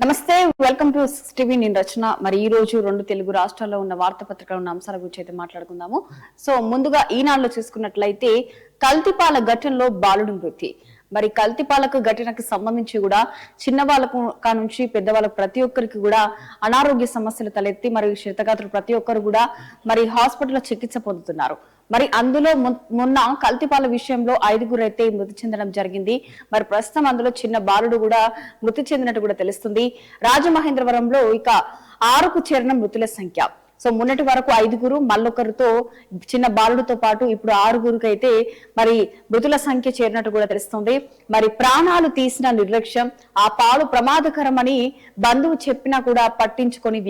నమస్తే, welcome to TV. నేను రచన. మరి ఈ రోజు రెండు తెలుగు రాష్ట్రాల్లో ఉన్న వార్తాపత్రికలు ఉన్న అంశాల గురించి అయితే మాట్లాడుకుందాము. సో ముందుగా ఈనాడులో చూసుకున్నట్లయితే కల్తీపాల ఘటనలో బాలుడు మృతి. మరి కల్తీపాలకు ఘటనకు సంబంధించి కూడా చిన్న వాళ్ళకు నుంచి పెద్దవాళ్ళకు ప్రతి ఒక్కరికి కూడా అనారోగ్య సమస్యలు తలెత్తి మరి క్షతగాత్రులు ప్రతి ఒక్కరు కూడా మరి హాస్పిటల్లో చికిత్స పొందుతున్నారు. మరి అందులో మొన్న కల్తీపాల విషయంలో 5గురు అయితే మృతి చెందడం జరిగింది. మరి ప్రస్తుతం అందులో చిన్న బాలుడు కూడా మృతి చెందినట్టు కూడా తెలుస్తుంది. రాజమహేంద్రవరంలో ఇక 6కు చేరిన మృతుల సంఖ్య. సో మొన్నటి వరకు 5గురు, మళ్ళొకరితో చిన్న బాలుడితో పాటు ఇప్పుడు 6గురికి అయితే మరి మృతుల సంఖ్య చేరినట్టు కూడా తెలుస్తుంది. మరి ప్రాణాలు తీసిన నిర్లక్ష్యం, ఆ పాలు ప్రమాదకరమని బంధువు చెప్పినా కూడా పట్టించుకొని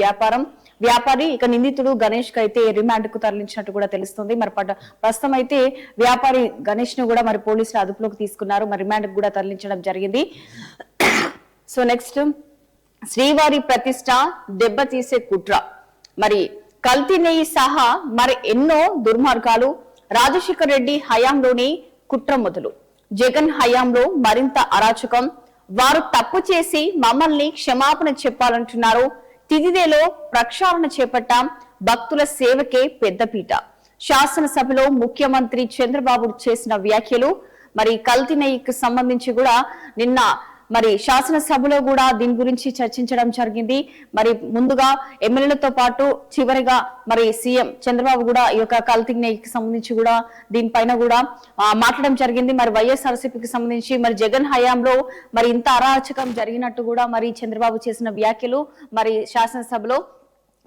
వ్యాపారి ఇక నిందితుడు గణేష్ కు అయితే రిమాండ్ కు తరలించినట్టు కూడా తెలుస్తుంది. మరి ప్రస్తుతం అయితే వ్యాపారి గణేష్ ను కూడా మరి పోలీసులు అదుపులోకి తీసుకున్నారు. మరి రిమాండ్ కు కూడా తరలించడం జరిగింది. సో నెక్స్ట్, శ్రీవారి ప్రతిష్ట దెబ్బతీసే కుట్ర. మరి కల్తీ నెయ్యి సహా మరి ఎన్నో దుర్మార్గాలు. రాజశేఖర్ రెడ్డి హయాంలోని కుట్ర మొదలు. జగన్ హయాంలో మరింత అరాచకం. వారు తప్పు చేసి మమ్మల్ని క్షమాపణ చెప్పాలంటున్నారు. తిదిదేలో ప్రక్షాళన చేపట్టాం. భక్తుల సేవకే పెద్దపీట. శాసనసభలో ముఖ్యమంత్రి చంద్రబాబు చేసిన వ్యాఖ్యలు. మరి కల్తీ నెయ్యికి సంబంధించి కూడా నిన్న మరి శాసనసభలో కూడా దీని గురించి చర్చించడం జరిగింది. మరి ముందుగా ఎమ్మెల్యేలతో పాటు చివరిగా మరి సీఎం చంద్రబాబు కూడా ఈ యొక్క కల్తీ నెయ్యికి సంబంధించి కూడా దీనిపైన కూడా మాట్లాడడం జరిగింది. మరి వైఎస్ఆర్సీపీకి సంబంధించి మరి జగన్ హయాంలో మరి ఇంత అరాచకం జరిగినట్టు కూడా మరి చంద్రబాబు చేసిన వ్యాఖ్యలు మరి శాసనసభలో.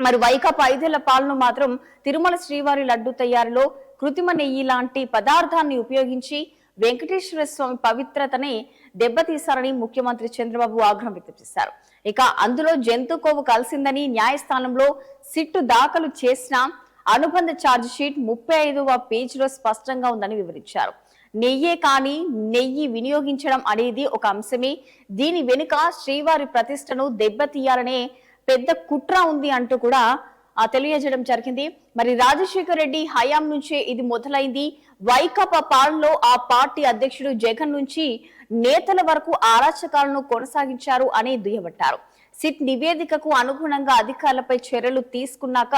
మరి వైకాపా 5 ఏళ్ల పాలన మాత్రం తిరుమల శ్రీవారి లడ్డు తయారీలో కృత్రిమ నెయ్యి లాంటి పదార్థాన్ని ఉపయోగించి వెంకటేశ్వర స్వామి పవిత్రతని దెబ్బతీశారని ముఖ్యమంత్రి చంద్రబాబు ఆగ్రహం వ్యక్తం చేశారు. ఇక అందులో జంతు కొవ్వు కలిసిందని న్యాయస్థానంలో సిట్టు దాఖలు చేసిన అనుబంధ ఛార్జ్ షీట్ 35వ పేజీలో స్పష్టంగా ఉందని వివరించారు. నెయ్యే కానీ నెయ్యి వినియోగించడం అనేది ఒక అంశమే. దీని వెనుక శ్రీవారి ప్రతిష్టను దెబ్బతీయాలనే పెద్ద కుట్ర ఉంది అంటూ కూడా తెలియజేయడం జరిగింది. మరి రాజశేఖర్ రెడ్డి హయాం నుంచే ఇది మొదలైంది. వైకాపా పాలనలో ఆ పార్టీ అధ్యక్షుడు జగన్ నుంచి నేతల వరకు అరాచకాలను కొనసాగించారు అని దుయ్యబట్టారు. సిట్ నివేదికకు అనుగుణంగా అధికారులపై చర్యలు తీసుకున్నాక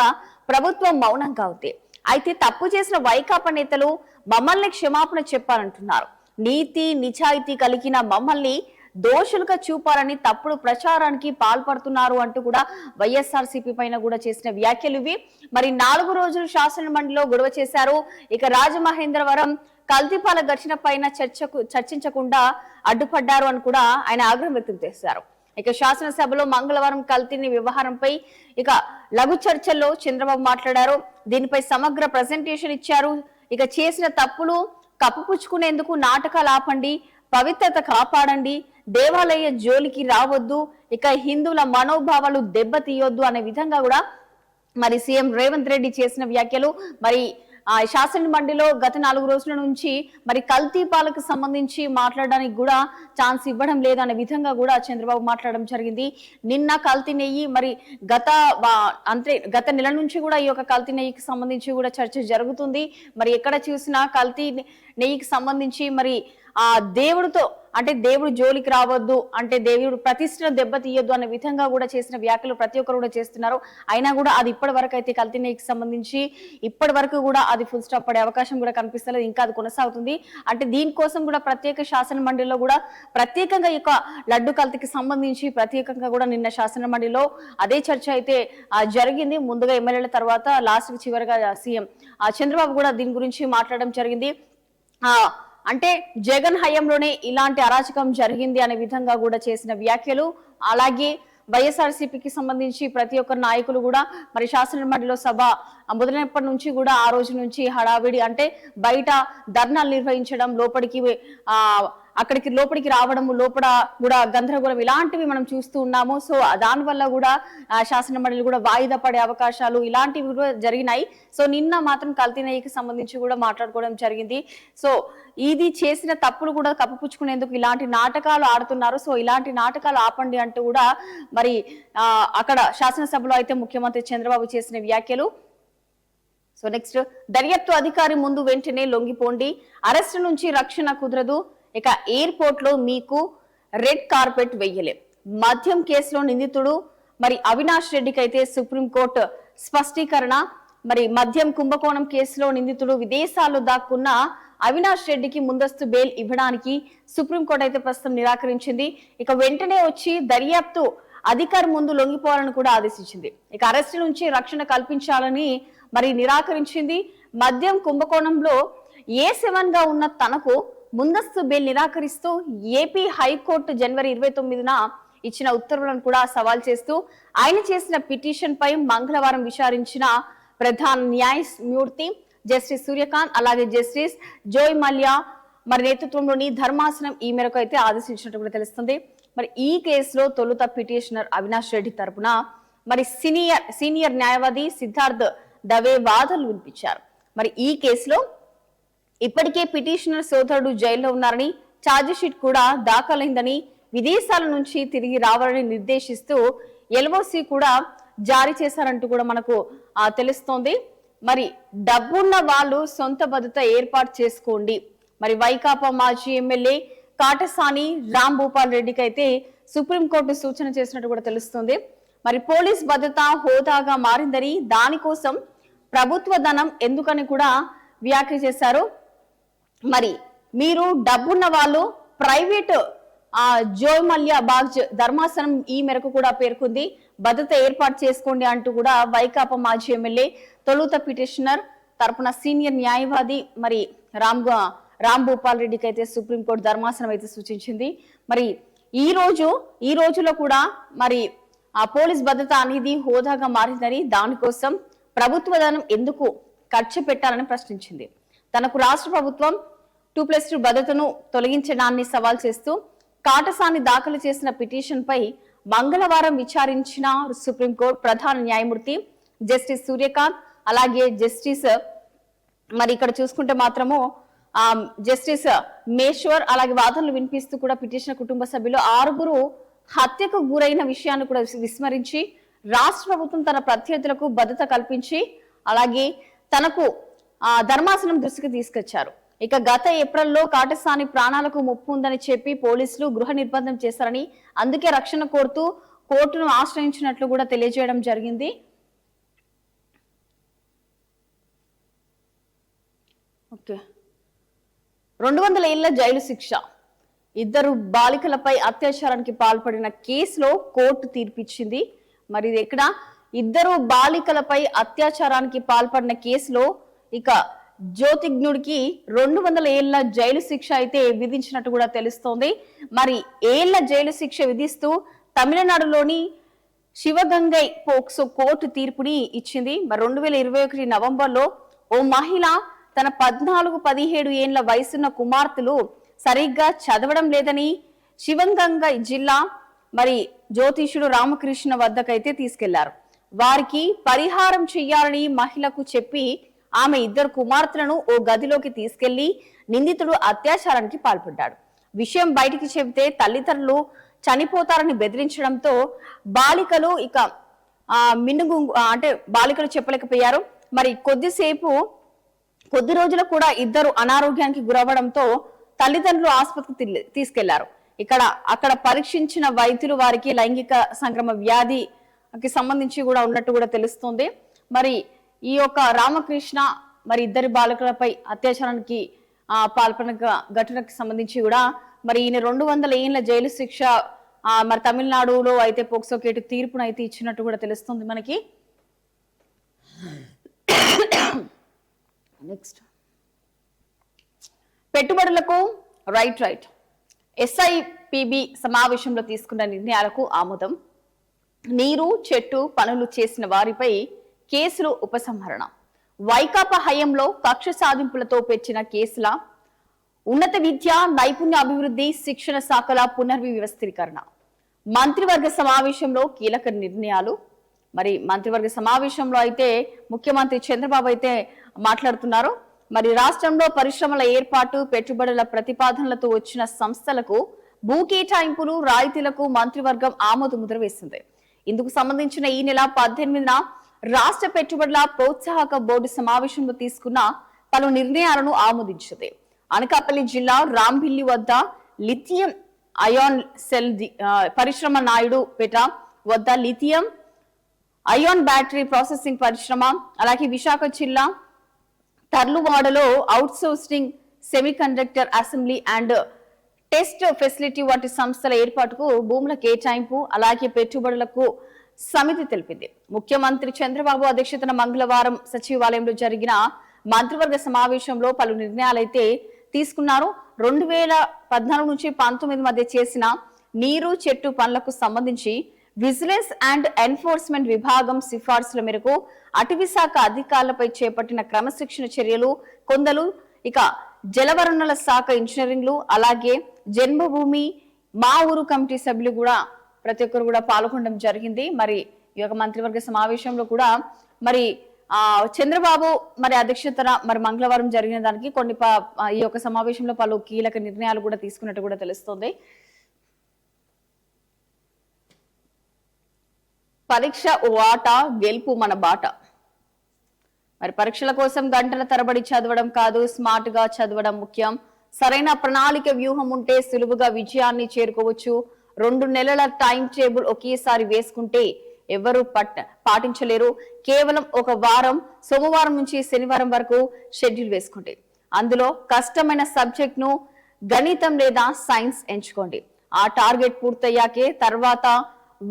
ప్రభుత్వం మౌనంగా ఉంది. అయితే తప్పు చేసిన వైకాపా నేతలు మమ్మల్ని క్షమాపణ చెప్పాలంటున్నారు. నీతి నిజాయితీ కలిగిన మమ్మల్ని దోషులుగా చూపారని తప్పుడు ప్రచారానికి పాల్పడుతున్నారు అంటూ కూడా వైఎస్ఆర్సీపీ పైన కూడా చేసిన వ్యాఖ్యలు ఇవి. మరి 4 రోజులు శాసన మండలిలో గొడవ చేశారు. ఇక రాజమహేంద్రవరం కల్తీపాల ఘటన పైన చర్చించకుండా అడ్డుపడ్డారు అని కూడా ఆయన ఆగ్రహం వ్యక్తం చేశారు. ఇక శాసనసభలో మంగళవారం కల్తీ వ్యవహారంపై ఇక లఘు చర్చల్లో చంద్రబాబు మాట్లాడారు. దీనిపై సమగ్ర ప్రజెంటేషన్ ఇచ్చారు. ఇక చేసిన తప్పులు కప్పుపుచ్చుకునేందుకు నాటకాలు ఆపండి, పవిత్రత కాపాడండి, దేవాలయ జోలికి రావద్దు, ఇక హిందువుల మనోభావాలు దెబ్బతీయొద్దు అనే విధంగా కూడా మరి సీఎం రేవంత్ రెడ్డి చేసిన వ్యాఖ్యలు. మరి శాసన మండలిలో గత 4 రోజుల నుంచి మరి కల్తీ పాలకు సంబంధించి మాట్లాడడానికి కూడా ఛాన్స్ ఇవ్వడం లేదు అనే విధంగా కూడా చంద్రబాబు మాట్లాడడం జరిగింది. నిన్న కల్తీ నెయ్యి మరి గత నెల నుంచి కూడా ఈ యొక్క కల్తీ నెయ్యికి సంబంధించి కూడా చర్చ జరుగుతుంది. మరి ఎక్కడ చూసినా కల్తీ నెయ్యికి సంబంధించి మరి దేవుడితో అంటే దేవుడు జోలికి రావద్దు, అంటే దేవుడు ప్రతిష్టను దెబ్బతీయొద్దు అనే విధంగా కూడా చేసిన వ్యాఖ్యలు ప్రతి ఒక్కరు కూడా చేస్తున్నారు. అయినా కూడా అది ఇప్పటి వరకు అయితే కల్తీ నెయ్యికి సంబంధించి ఇప్పటి వరకు కూడా అది ఫుల్ స్టాప్ పడే అవకాశం కూడా కనిపిస్తలేదు. ఇంకా అది కొనసాగుతుంది. అంటే దీనికోసం కూడా ప్రత్యేక శాసన మండలిలో కూడా ప్రత్యేకంగా ఈ యొక్క లడ్డు కల్తీకి సంబంధించి ప్రత్యేకంగా కూడా నిన్న శాసన మండలిలో అదే చర్చ అయితే జరిగింది. ముందుగా ఎమ్మెల్యేల తర్వాత లాస్ట్ చివరిగా సీఎం చంద్రబాబు కూడా దీని గురించి మాట్లాడడం జరిగింది. అంటే జగన్ హయాంలోనే ఇలాంటి అరాచకం జరిగింది అనే విధంగా కూడా చేసిన వ్యాఖ్యలు. అలాగే వైఎస్ఆర్సీపీకి సంబంధించి ప్రతి ఒక్క నాయకులు కూడా మరి శాసన మండలిలో సభ మొదలైనప్పటి నుంచి కూడా ఆ రోజు నుంచి హడావిడి, అంటే బయట ధర్నాలు నిర్వహించడం, అక్కడికి లోపలికి రావడము, లోపల కూడా గందరగోళం ఇలాంటివి మనం చూస్తూ ఉన్నాము. సో దానివల్ల కూడా శాసన మండలి కూడా వాయిదా పడే అవకాశాలు ఇలాంటివి కూడా జరిగినాయి. సో నిన్న మాత్రం కల్తీ నెయ్యికి సంబంధించి కూడా మాట్లాడుకోవడం జరిగింది. సో ఇది చేసిన తప్పులు కూడా కప్పుపుచ్చుకునేందుకు ఇలాంటి నాటకాలు ఆడుతున్నారు. సో ఇలాంటి నాటకాలు ఆపండి అంటూ కూడా మరి అక్కడ శాసనసభలో అయితే ముఖ్యమంత్రి చంద్రబాబు చేసిన వ్యాఖ్యలు. సో నెక్స్ట్, దర్యాప్తు అధికారి ముందు వెంటనే లొంగిపోండి, అరెస్టు నుంచి రక్షణ కుదరదు. ఇక ఎయిర్పోర్ట్ లో మీకు రెడ్ కార్పెట్ వెయ్యలే. మద్యం కేసులో నిందితుడు మరి అవినాష్ రెడ్డికి అయితే సుప్రీంకోర్టు స్పష్టీకరణ. మరి మద్యం కుంభకోణం కేసులో నిందితుడు విదేశాల్లో దాక్కున్న అవినాష్ రెడ్డికి ముందస్తు బెయిల్ ఇవ్వడానికి సుప్రీంకోర్టు అయితే ప్రస్తుతం నిరాకరించింది. ఇక వెంటనే వచ్చి దర్యాప్తు అధికారి ముందు లొంగిపోవాలని కూడా ఆదేశించింది. ఇక అరెస్టు నుంచి రక్షణ కల్పించాలని మరి నిరాకరించింది. మద్యం కుంభకోణంలో A7 గా ఉన్న తనకు ముందస్తు బెయిల్ నిరాకరిస్తూ ఏపీ హైకోర్టు జనవరి 29న ఇచ్చిన ఉత్తర్వులను కూడా సవాల్ చేస్తూ ఆయన చేసిన పిటిషన్ పై మంగళవారం విచారించిన ప్రధాన న్యాయమూర్తి జస్టిస్ సూర్యకాంత్ అలాగే జస్టిస్ జోయ్ మల్యా మరి నేతృత్వంలోని ధర్మాసనం ఈ మేరకు అయితే ఆదేశించినట్టు కూడా తెలుస్తుంది. మరి ఈ కేసులో తొలుత పిటిషనర్ అవినాష్ రెడ్డి తరపున మరి సీనియర్ న్యాయవాది సిద్ధార్థ్ దవే వాదనలు వినిపించారు. మరి ఈ కేసులో ఇప్పటికే పిటిషనర్ సోదరుడు జైల్లో ఉన్నారని, ఛార్జిషీట్ కూడా దాఖలైందని, విదేశాల నుంచి తిరిగి రావాలని నిర్దేశిస్తూ LOC కూడా జారీ చేశారంటూ కూడా మనకు తెలుస్తోంది. మరి డబ్బున్న వాళ్ళు సొంత భద్రత ఏర్పాటు చేసుకోండి. మరి వైకాపా మాజీ ఎమ్మెల్యే కాటసాని రామ్ భూపాల్ రెడ్డికి అయితే సుప్రీంకోర్టు సూచన చేసినట్టు కూడా తెలుస్తుంది. మరి పోలీస్ భద్రత హోదాగా మారిందని, దానికోసం ప్రభుత్వ ధనం ఎందుకని కూడా వ్యాఖ్య చేశారు. మరి మీరు డబ్బున్న వాళ్ళు ప్రైవేట్ జోయ్ మల్యా బాగ్ ధర్మాసనం ఈ మేరకు కూడా పేర్కొంది. భద్రత ఏర్పాటు చేసుకోండి అంటూ కూడా వైకాపా మాజీ ఎమ్మెల్యే తొలుత పిటిషనర్ తరపున సీనియర్ న్యాయవాది మరి రామ్ భూపాల్ రెడ్డికి అయితే సుప్రీంకోర్టు ధర్మాసనం అయితే సూచించింది. మరి ఈ రోజులో కూడా మరి పోలీస్ భద్రత అనేది హోదాగా మారిందని, దానికోసం ప్రభుత్వ ధనం ఎందుకు ఖర్చు పెట్టాలని ప్రశ్నించింది. తనకు రాష్ట్ర ప్రభుత్వం 2+2 భద్రతను తొలగించడాన్ని సవాల్ చేస్తూ కాటసాని దాఖలు చేసిన పిటిషన్ పై మంగళవారం విచారించిన సుప్రీంకోర్టు ప్రధాన న్యాయమూర్తి జస్టిస్ సూర్యకాంత్ అలాగే జస్టిస్ మరి ఇక్కడ చూసుకుంటే మాత్రము జస్టిస్ మేశ్వర్ అలాగే వాదనలు వినిపిస్తూ కూడా పిటిషన్ కుటుంబ సభ్యులు 6 హత్యకు గురైన విషయాన్ని కూడా విస్మరించి రాష్ట్ర ప్రభుత్వం తన ప్రత్యర్థులకు భద్రత కల్పించి అలాగే తనకు ధర్మాసనం దృష్టికి తీసుకొచ్చారు. ఇక గత ఏప్రిల్లో కాటసాని ప్రాణాలకు ముప్పు ఉందని చెప్పి పోలీసులు గృహ నిర్బంధం చేశారని, అందుకే రక్షణ కోరుతూ కోర్టును ఆశ్రయించినట్లు కూడా తెలియజేయడం జరిగింది. ఓకే, 200 ఏళ్ల జైలు శిక్ష. 2 బాలికలపై అత్యాచారానికి పాల్పడిన కేసులో కోర్టు తీర్పిచ్చింది. మరి ఇక్కడ 2 బాలికలపై అత్యాచారానికి పాల్పడిన కేసులో ఇక జ్యోతిజ్ఞుడికి 200 ఏళ్ల జైలు శిక్ష అయితే విధించినట్టు కూడా తెలుస్తోంది. మరి ఏళ్ల జైలు శిక్ష విధిస్తూ తమిళనాడులోని శివగంగై పోక్సో కోర్టు తీర్పుని ఇచ్చింది. మరి 2021 నవంబర్లో ఓ మహిళ తన 14-17 ఏళ్ల వయసున్న కుమార్తెలు సరిగ్గా చదవడం లేదని శివగంగై జిల్లా మరి జ్యోతిషుడు రామకృష్ణ వద్దకైతే తీసుకెళ్లారు. వారికి పరిహారం చెయ్యాలని మహిళకు చెప్పి ఆమె 2 కుమార్తెలను ఓ గదిలోకి తీసుకెళ్లి నిందితుడు అత్యాచారానికి పాల్పడ్డాడు. విషయం బయటికి చెబితే తల్లిదండ్రులు చనిపోతారని బెదిరించడంతో బాలికలు ఇక బాలికలు చెప్పలేకపోయారు. మరి కొద్ది రోజులు కూడా 2 అనారోగ్యానికి గురవడంతో తల్లిదండ్రులు ఆసుపత్రికి తీసుకెళ్లారు. అక్కడ పరీక్షించిన వైద్యులు వారికి లైంగిక సంక్రమ వ్యాధికి సంబంధించి కూడా ఉన్నట్టు కూడా తెలుస్తుంది. మరి ఈ యొక్క రామకృష్ణ మరి 2 బాలికలపై అత్యాచారానికి పాల్పడిన ఘటనకు సంబంధించి కూడా మరి ఈయన 200 ఏళ్ల జైలు శిక్ష మరి తమిళనాడులో అయితే పోక్సో కేటు తీర్పును అయితే ఇచ్చినట్టు కూడా తెలుస్తుంది మనకి. నెక్స్ట్, పెట్టుబడులకు రైట్ SIPB సమావేశంలో తీసుకున్న నిర్ణయాలకు ఆమోదం. నీరు చెట్టు పనులు చేసిన వారిపై కేసులు ఉపసంహరణ. వైకాపా హయాంలో కక్ష సాధింపులతో పెంచిన కేసుల ఉన్నత విద్య నైపుణ్య అభివృద్ధి శిక్షణ శాఖల పునర్వ్యవస్థీకరణ. మంత్రివర్గ సమావేశంలో కీలక నిర్ణయాలు. మరి మంత్రివర్గ సమావేశంలో అయితే ముఖ్యమంత్రి చంద్రబాబు అయితే మాట్లాడుతున్నారు. మరి రాష్ట్రంలో పరిశ్రమల ఏర్పాటు పెట్టుబడుల ప్రతిపాదనలతో వచ్చిన సంస్థలకు భూ కేటాయింపులు రాయితీలకు మంత్రివర్గం ఆమోద ముద్ర వేసింది. ఇందుకు సంబంధించిన ఈ నెల 18న రాష్ట్ర పెట్టుబడుల ప్రోత్సాహక బోర్డు సమావేశంలో తీసుకున్న పలు నిర్ణయాలను ఆమోదించింది. అనకాపల్లి జిల్లా రాంభిల్లి వద్ద లిథియం అయాన్ సెల్ పరిశ్రమ నాయుడుపేట వద్ద లిథియం అయాన్ బ్యాటరీ ప్రాసెసింగ్ పరిశ్రమ, అలాగే విశాఖ జిల్లా తర్లువాడలో outsourcing semiconductor assembly and test facility వంటి సంస్థల ఏర్పాటుకు భూముల కేటాయింపు అలాగే పెట్టుబడులకు సమితి తెలిపింది. ముఖ్యమంత్రి చంద్రబాబు అధ్యక్షతన మంగళవారం సచివాలయంలో జరిగిన మంత్రివర్గ సమావేశంలో పలు నిర్ణయాలైతే తీసుకున్నారు. 2014 నుంచి 19 మధ్య చేసిన నీరు చెట్టు పనులకు సంబంధించి విజిలెన్స్ అండ్ ఎన్ఫోర్స్మెంట్ విభాగం సిఫార్సుల మేరకు అటవీ శాఖ అధికారులపై చేపట్టిన క్రమశిక్షణ చర్యలు కొందరు, ఇక జలవనరుల శాఖ ఇంజనీరింగ్లు, అలాగే జన్మభూమి మా ఊరు కమిటీ సభ్యులు కూడా ప్రతి ఒక్కరు కూడా పాల్గొనడం జరిగింది. మరి ఈ యొక్క మంత్రివర్గ సమావేశంలో కూడా మరి చంద్రబాబు మరి అధ్యక్షతన మరి మంగళవారం జరిగిన దానికి కొన్ని ఈ యొక్క సమావేశంలో పలు కీలక నిర్ణయాలు కూడా తీసుకున్నట్టు కూడా తెలుస్తోంది. పరీక్ష వాట గెలుపు మన బాట. మరి పరీక్షల కోసం గంటల తరబడి చదవడం కాదు, స్మార్ట్ గా చదవడం ముఖ్యం. సరైన ప్రణాళిక వ్యూహం ఉంటే సులువుగా విజయాన్ని చేరుకోవచ్చు. 2 నెలల టైం టేబుల్ ఒకేసారి వేసుకుంటే ఎవరు పాటించలేరు. కేవలం ఒక వారం, సోమవారం నుంచి శనివారం వరకు షెడ్యూల్ వేసుకోండి. అందులో కష్టమైన సబ్జెక్ట్ ను గణితం లేదా సైన్స్ ఎంచుకోండి. ఆ టార్గెట్ పూర్తయ్యాకే తర్వాత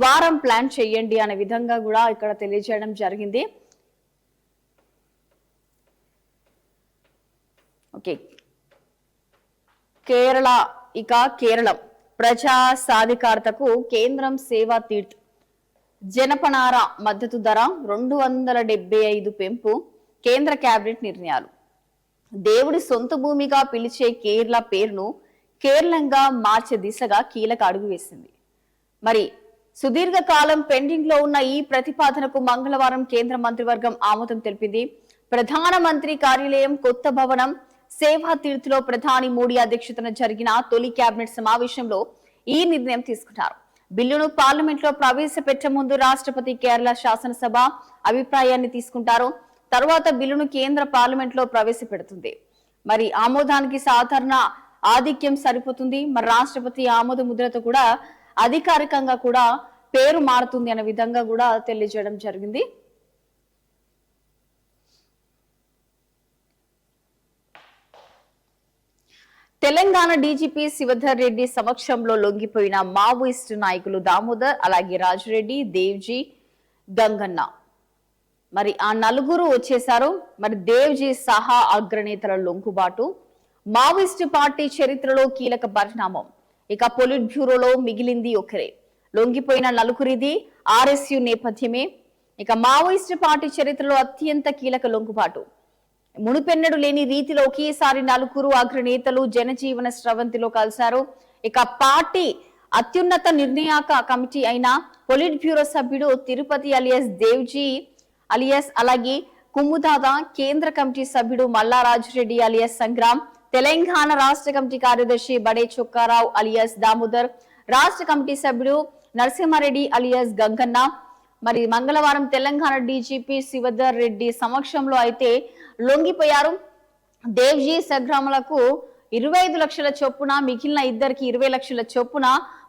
వారం ప్లాన్ చేయండి అనే విధంగా కూడా ఇక్కడ తెలియజేయడం జరిగింది. ఓకే, కేరళం ప్రజా సాధికారతకు కేంద్రం సేవా తీర్థ్ జనపనార మద్దతు ధర 275 పెంపు, కేంద్ర కేబినెట్ నిర్ణయాలు. దేవుడి సొంత భూమిగా పిలిచే కేరళ పేరును కేరళంగా మార్చే దిశగా కీలక అడుగు వేసింది. మరి సుదీర్ఘకాలం పెండింగ్ లో ఉన్న ఈ ప్రతిపాదనకు మంగళవారం కేంద్ర మంత్రివర్గం ఆమోదం తెలిపింది. ప్రధానమంత్రి కార్యాలయం కొత్త భవనం సేవా తీర్థ్ లో ప్రధాని మోడీ అధ్యక్షతన జరిగిన తొలి కేబినెట్ సమావేశంలో ఈ నిర్ణయం తీసుకున్నారు. బిల్లును పార్లమెంట్ లో ప్రవేశపెట్టే ముందు రాష్ట్రపతి కేరళ శాసనసభ అభిప్రాయాన్ని తీసుకుంటారు. తర్వాత బిల్లును కేంద్ర పార్లమెంట్ లో ప్రవేశపెడుతుంది. మరి ఆమోదానికి సాధారణ ఆధిక్యం సరిపోతుంది. మరి రాష్ట్రపతి ఆమోద ముద్రతో కూడా అధికారికంగా కూడా పేరు మారుతుంది అనే విధంగా కూడా తెలియజేయడం జరిగింది. తెలంగాణ డీజీపీ శివధర్ రెడ్డి సమక్షంలో లొంగిపోయిన మావోయిస్టు నాయకులు దామోదర్, అలాగే రాజురెడ్డి, దేవ్జీ, గంగన్న, మరి ఆ నలుగురు వచ్చేశారు. మరి దేవ్జీ సహా అగ్రనేతల లొంగుబాటు మావోయిస్టు పార్టీ చరిత్రలో కీలక పరిణామం. ఇక పొలిట్ బ్యూరోలో మిగిలింది ఒకరే. లొంగిపోయిన నలుగురిది ఆర్ఎస్యు నేపథ్యమే. ఇక మావోయిస్టు పార్టీ చరిత్రలో అత్యంత కీలక లొంగుబాటు. మునుపెన్నడు లేని రీతిలో ఒకేసారి నలుగురు అగ్రనేతలు జనజీవన స్రవంతిలో కలిశారు. ఇక పార్టీ అత్యున్నత నిర్ణయాక కమిటీ అయిన పొలిట్ బ్యూరో సభ్యుడు తిరుపతి అలియాస్ దేవ్జీ అలియాస్, అలాగే కుమ్ముదాద, కేంద్ర కమిటీ సభ్యుడు మల్లారాజురెడ్డి అలియాస్ సంగ్రామ్, తెలంగాణ రాష్ట్ర కమిటీ కార్యదర్శి బడే చొక్కారావు అలియాస్ దామోదర్, రాష్ట్ర కమిటీ సభ్యుడు నరసింహారెడ్డి అలియాస్ గంగన్న. మరి మంగళవారం తెలంగాణ డీజీపీ శివధర్ రెడ్డి సమక్షంలో అయితే లొంగిపోయారు. దేవ్జీ సంగ్రాములకు 25 లక్షల చొప్పున, మిగిలిన ఇద్దరికి 20 లక్షల చొప్పున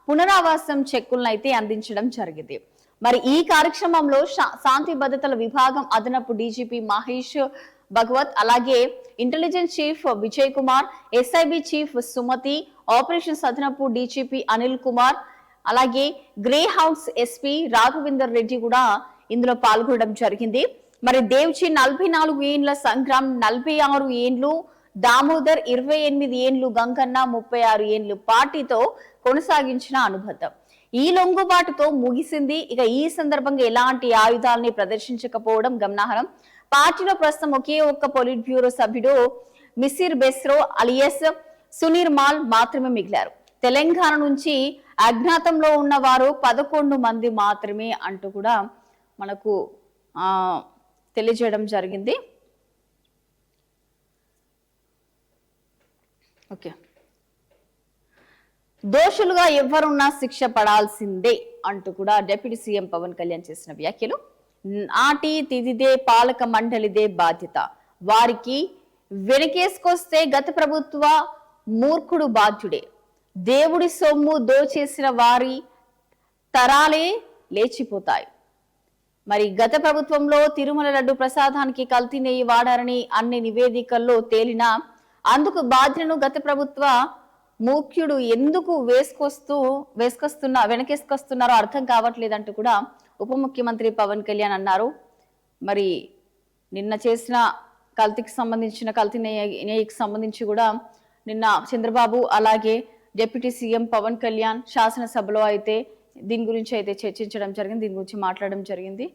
పునరావాసం చెక్కులను అయితే అందించడం జరిగింది. మరి ఈ కార్యక్రమంలో శాంతి భద్రతల విభాగం అదనపు డీజీపీ మహేష్ భగవత్, అలాగే intelligence chief Vijay Kumar, SIB chief Sumathi, operations అదనపు డీజీపీ అనిల్ కుమార్, అలాగే Greyhounds SP Raghavender Reddy కూడా ఇందులో పాల్గొనడం జరిగింది. మరి దేవ్జీ 44 ఏండ్ల, సంగ్రామ్ 46 ఏండ్లు, దామోదర్ 28 ఏండ్లు, గంగన్న 36 ఏండ్లు పార్టీతో కొనసాగించిన అనుబంధం ఈ లొంగుబాటుతో ముగిసింది. ఇక ఈ సందర్భంగా ఎలాంటి ఆయుధాలని ప్రదర్శించకపోవడం గమనార్హం. పార్టీలో ప్రస్తుతం ఒకే ఒక్క పొలిట్ బ్యూరో సభ్యుడు మిసిర్ బెస్రో అలియస్ సునీర్ మాల్ మాత్రమే మిగిలారు. తెలంగాణ నుంచి అజ్ఞాతంలో ఉన్న వారు 11 మంది మాత్రమే అంటూ కూడా మనకు తెలియజేయడం జరిగింది. ఓకే, దోషులుగా ఎవరున్నా శిక్ష పడాల్సిందే అంటూ కూడా డిప్యూటీ సీఎం పవన్ కళ్యాణ్ చేసిన వ్యాఖ్యలు. నాటి తిదిదే పాలక మండలిదే బాధ్యత, వారికి వెనకేసుకొస్తే గత ప్రభుత్వ మూర్ఖుడు బాధ్యుడే. దేవుడి సొమ్ము దోచేసిన వారి తరాలే లేచిపోతాయి. మరి గత ప్రభుత్వంలో తిరుమల లడ్డు ప్రసాదానికి కల్తీ నెయ్యి వాడారని అన్ని నివేదికల్లో తేలినా అందుకు బాధ్యులను గత ప్రభుత్వ ముఖ్యుడు ఎందుకు వెనకేసుకొస్తున్నారో అర్థం కావట్లేదంటూ కూడా ఉప ముఖ్యమంత్రి పవన్ కళ్యాణ్ అన్నారు. మరి నిన్న చేసిన కల్తీ నెయ్యికి సంబంధించి కూడా నిన్న చంద్రబాబు అలాగే డిప్యూటీ సీఎం పవన్ కళ్యాణ్ శాసనసభలో అయితే దీని గురించి అయితే చర్చించడం జరిగింది, దీని గురించి మాట్లాడడం జరిగింది.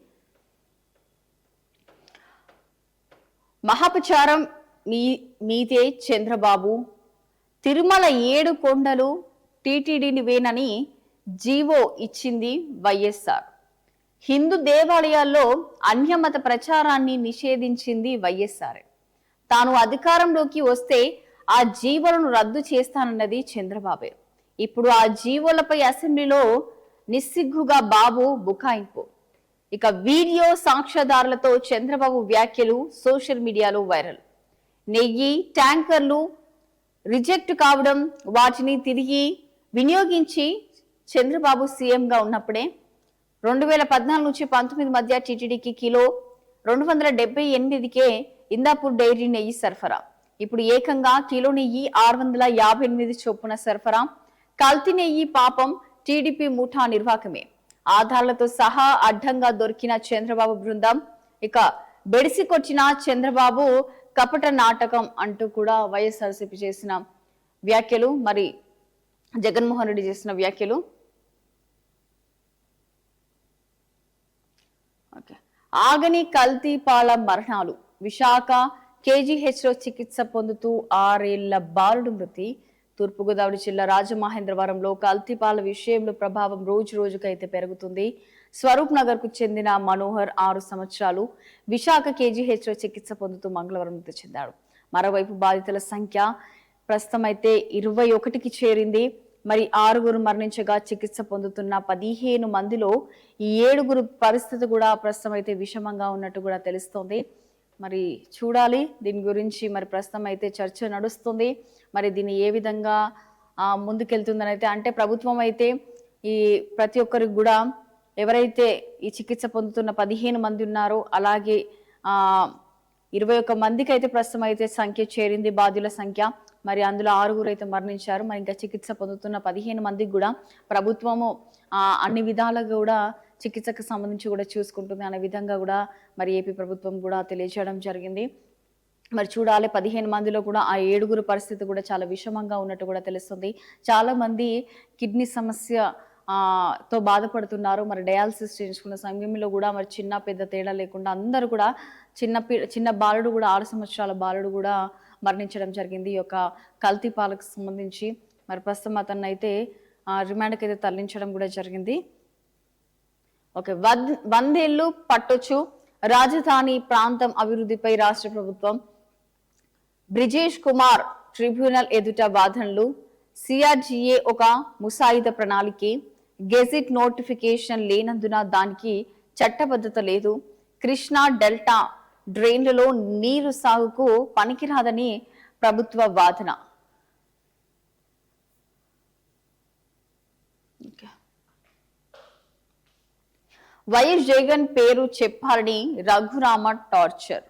మహాపచారం మీదే చంద్రబాబు, తిరుమల 7 కొండలు టీటీడీని వేనని జీవో ఇచ్చింది వైఎస్ఆర్, హిందూ దేవాలయాల్లో అన్యమత ప్రచారాన్ని నిషేధించింది వైఎస్ఆర్, తాను అధికారంలోకి వస్తే ఆ జీవోలను రద్దు చేస్తానన్నది చంద్రబాబే. ఇప్పుడు ఆ జీవోలపై అసెంబ్లీలో నిస్సిగ్గుగా బాబు బుకాయింపు. ఇక వీడియో సాక్ష్యాధారులతో చంద్రబాబు వ్యాఖ్యలు సోషల్ మీడియాలో వైరల్. నెయ్యి ట్యాంకర్లు రిజెక్ట్ కావడం, వాటిని తిరిగి వినియోగించి చంద్రబాబు సీఎంగా ఉన్నప్పుడే 2014 నుంచి 19 మధ్య టీటీడీకి కిలో 278కే ఇందాపూర్ డైరీ నెయ్యి సరఫరా. ఇప్పుడు ఏకంగా కిలో నెయ్యి 658 చొప్పున సరఫరా. కల్తీ నెయ్యి పాపం టీడీపీ ముఠా నిర్వాకమే. ఆధారాలతో సహా అడ్డంగా దొరికిన చంద్రబాబు బృందం ఇక బెడిసి కొట్టిన చంద్రబాబు కపట నాటకం అంటూ కూడా వైఎస్ఆర్సీపీ చేసిన వ్యాఖ్యలు, మరి జగన్మోహన్ రెడ్డి చేసిన వ్యాఖ్యలు. ఆగని కల్తీ పాల మరణాలు. విశాఖ కేజీహెచ్లో చికిత్స పొందుతూ 6 ఏళ్ల బాలుడు మృతి. తూర్పుగోదావరి జిల్లా రాజమహేంద్రవరంలో కల్తీపాల విషయంలో ప్రభావం రోజు రోజుకైతే పెరుగుతుంది. స్వరూప్ నగర్ కు చెందిన మనోహర్ 6 సంవత్సరాలు విశాఖ కేజీహెచ్లో చికిత్స పొందుతూ మంగళవారం మృతి చెందాడు. మరోవైపు బాధితుల సంఖ్య ప్రస్తుతం అయితే 21కి చేరింది. మరి 6 మరణించగా చికిత్స పొందుతున్న 15 మందిలో ఈ 7 పరిస్థితి కూడా ప్రస్తుతం అయితే విషమంగా ఉన్నట్టు కూడా తెలుస్తోంది. మరి చూడాలి దీని గురించి. మరి ప్రస్తుతం అయితే చర్చ నడుస్తుంది. మరి దీన్ని ఏ విధంగా ముందుకెళ్తుందని అయితే, అంటే ప్రభుత్వం అయితే ఈ ప్రతి ఒక్కరికి కూడా ఎవరైతే ఈ చికిత్స పొందుతున్న 15 మంది ఉన్నారో అలాగే 21 మందికి అయితే ప్రస్తుతం అయితే సంఖ్య చేరింది, బాధ్యుల సంఖ్య. మరి అందులో 6 అయితే మరణించారు. మరి ఇంకా చికిత్స పొందుతున్న 15 మందికి కూడా ప్రభుత్వము అన్ని విధాలుగా కూడా చికిత్సకు సంబంధించి కూడా చూసుకుంటుంది అనే విధంగా కూడా మరి ఏపీ ప్రభుత్వం కూడా తెలియజేయడం జరిగింది. మరి చూడాలి 15 మందిలో కూడా ఆ 7 పరిస్థితి కూడా చాలా విషమంగా ఉన్నట్టు కూడా తెలుస్తుంది. చాలా మంది కిడ్నీ సమస్య తో బాధపడుతున్నారు. మరి డయాలసిస్ చేయించుకున్న సమయంలో కూడా మరి చిన్న పెద్ద తేడా లేకుండా అందరూ కూడా చిన్న బాలుడు కూడా 6 సంవత్సరాల బాలుడు కూడా మరణించడం జరిగింది. ఈ యొక్క కల్తీ పాలకు సంబంధించి మరి ప్రస్తుతం అతన్ని అయితే రిమాండ్కి అయితే తరలించడం కూడా జరిగింది. ఓకే, 100 ఏళ్లు పట్టొచ్చు రాజధాని ప్రాంతం అభివృద్ధిపై రాష్ట్ర ప్రభుత్వం. బ్రిజేష్ కుమార్ ట్రిబ్యునల్ ఎదుట వాదనలు. సిఆర్జీఏ ఒక ముసాయిదా ప్రణాళిక, గెజిట్ నోటిఫికేషన్ లేనందున దానికి చట్టబద్ధత లేదు. కృష్ణా డెల్టా డ్రైన్లలో నీరు సాగుకు పనికిరాదని ప్రభుత్వ వాదన. వైఎస్ జగన్ పేరు చెప్పాలని Raghurama torture.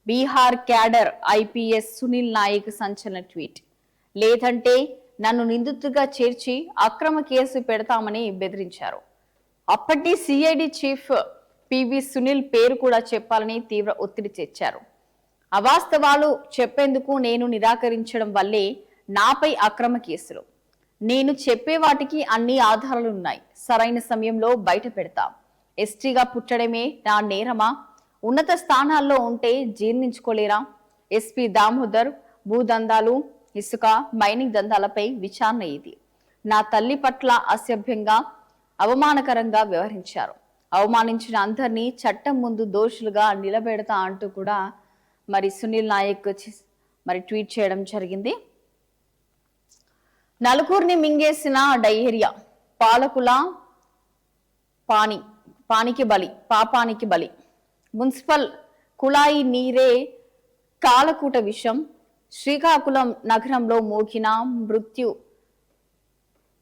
Bihar cadre IPS Sunil Nayak సంచలన ట్వీట్. లేదంటే నన్ను నిందితుడిగా చేర్చి అక్రమ కేసు పెడతామని బెదిరించారు. అప్పటి సిఐడి చీఫ్ పివి సునీల్ పేరు కూడా చెప్పాలని తీవ్ర ఒత్తిడి తెచ్చారు. అవాస్తవాలు చెప్పేందుకు నేను నిరాకరించడం వల్లే నాపై అక్రమ కేసులు. నేను చెప్పే వాటికి అన్ని ఆధారాలు ఉన్నాయి. సరైన సమయంలో బయట పెడతా. ఎస్టీగా పుట్టడమే నా నేరమా? ఉన్నత స్థానాల్లో ఉంటే జీర్ణించుకోలేరా? ఎస్పీ దామోదర్ భూదందాలు, ఇసుక మైనింగ్ దందాలపై విచారణ ఇది. నా తల్లి పట్ల అసభ్యంగా అవమానకరంగా వ్యవహరించారు. అవమానించిన అందరినీ చట్టం ముందు దోషులుగా నిలబెడతా అంటూ కూడా మరి సునీల్ నాయక్ మరి ట్వీట్ చేయడం జరిగింది. నలుగురిని మింగేసిన డయేరియా, పాలకుల పాపానికి బలి. మున్సిపల్ కుళాయి నీరే కాలకూట విషం. శ్రీకాకుళం నగరంలో మోగిన మృత్యు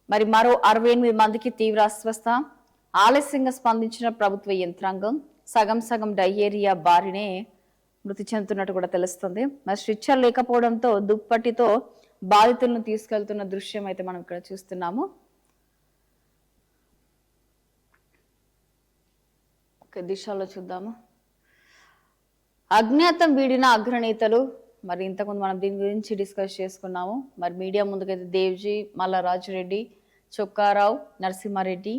మరి మరో 68 మందికి తీవ్ర అస్వస్థ. ఆలస్యంగా స్పందించిన ప్రభుత్వ యంత్రాంగం. సగం డయేరియా బారినే మృతి చెందుతున్నట్టు కూడా తెలుస్తుంది. మరి స్ట్రిచ్చర్ లేకపోవడంతో దుప్పటితో బాధితులను తీసుకెళ్తున్న దృశ్యం అయితే మనం ఇక్కడ చూస్తున్నాము. దిశలో చూద్దాము. అజ్ఞాతం వీడిన అగ్రనేతలు. మరి ఇంతకుముందు మనం దీని గురించి డిస్కస్ చేసుకున్నాము. మరి మీడియా ముందుకైతే దేవ్జీ, మల్లా రాజరెడ్డి, చొక్కారావు, నరసింహారెడ్డి,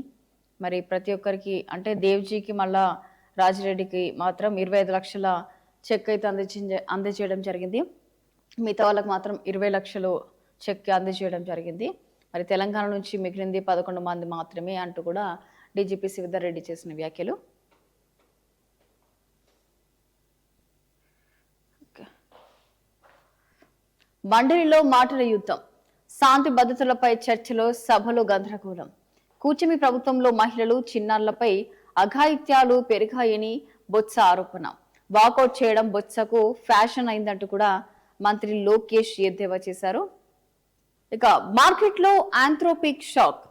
మరి ప్రతి ఒక్కరికి అంటే దేవ్జీకి మళ్ళా రాజిరెడ్డికి మాత్రం 25 లక్షల చెక్ అయితే అందజేయడం జరిగింది. మిగతా వాళ్ళకి మాత్రం 20 లక్షలు చెక్ అందజేయడం జరిగింది. మరి తెలంగాణ నుంచి మిగిలింది 11 మంది మాత్రమే అంటూ కూడా డీజీపీ శ్రీధర్ రెడ్డి చేసిన వ్యాఖ్యలు. మండలిలో మాటల యుద్ధం. శాంతి భద్రతలపై చర్చలో సభలో గందరగోళం. కూటమి ప్రభుత్వంలో మహిళలు, చిన్నారులపై అఘాయిత్యాలు పెరిగాయని బొత్స ఆరోపణ. వాకౌట్ చేయడం బొత్సకు ఫ్యాషన్ అయిందంటూ కూడా మంత్రి లోకేష్ ఎద్దేవా చేశారు. ఇక మార్కెట్లో ఆంథ్రోపిక్ షాక్.